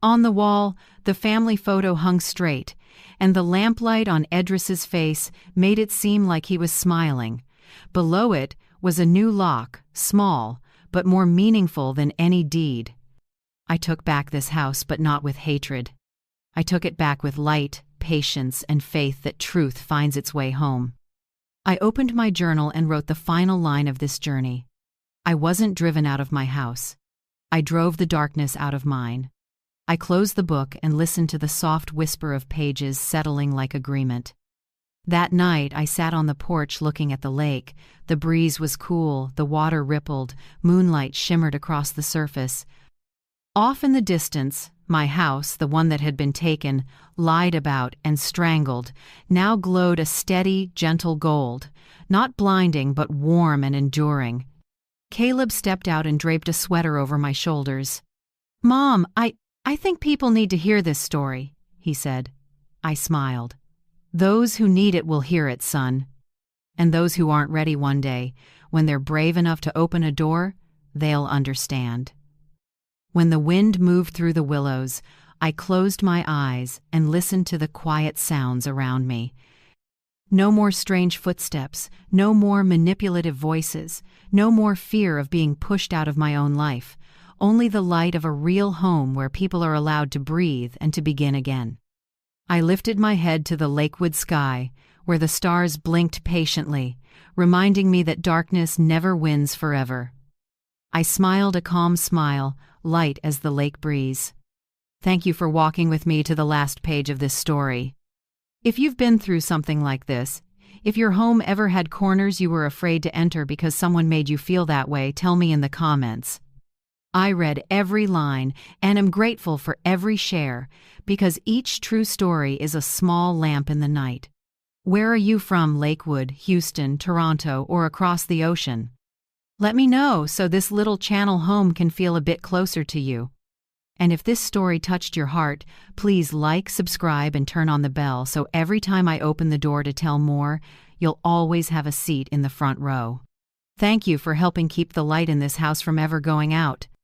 On the wall, the family photo hung straight, and the lamplight on Edris's face made it seem like he was smiling. Below it was a new lock, small, but more meaningful than any deed. I took back this house, but not with hatred. I took it back with light, patience, and faith that truth finds its way home. I opened my journal and wrote the final line of this journey. I wasn't driven out of my house. I drove the darkness out of mine. I closed the book and listened to the soft whisper of pages settling like agreement. That night, I sat on the porch looking at the lake. The breeze was cool, the water rippled, moonlight shimmered across the surface. Off in the distance, my house, the one that had been taken, lied about, and strangled, now glowed a steady, gentle gold, not blinding but warm and enduring. Caleb stepped out and draped a sweater over my shoulders. Mom, I think people need to hear this story, he said. I smiled. Those who need it will hear it, son. And those who aren't ready one day, when they're brave enough to open a door, they'll understand. When the wind moved through the willows, I closed my eyes and listened to the quiet sounds around me. No more strange footsteps, no more manipulative voices, no more fear of being pushed out of my own life, only the light of a real home where people are allowed to breathe and to begin again. I lifted my head to the Lakewood sky, where the stars blinked patiently, reminding me that darkness never wins forever. I smiled a calm smile, light as the lake breeze. Thank you for walking with me to the last page of this story. If you've been through something like this, if your home ever had corners you were afraid to enter because someone made you feel that way, tell me in the comments. I read every line and am grateful for every share, because each true story is a small lamp in the night. Where are you from, Lakewood, Houston, Toronto, or across the ocean? Let me know so this little channel home can feel a bit closer to you. And if this story touched your heart, please like, subscribe, and turn on the bell so every time I open the door to tell more, you'll always have a seat in the front row. Thank you for helping keep the light in this house from ever going out.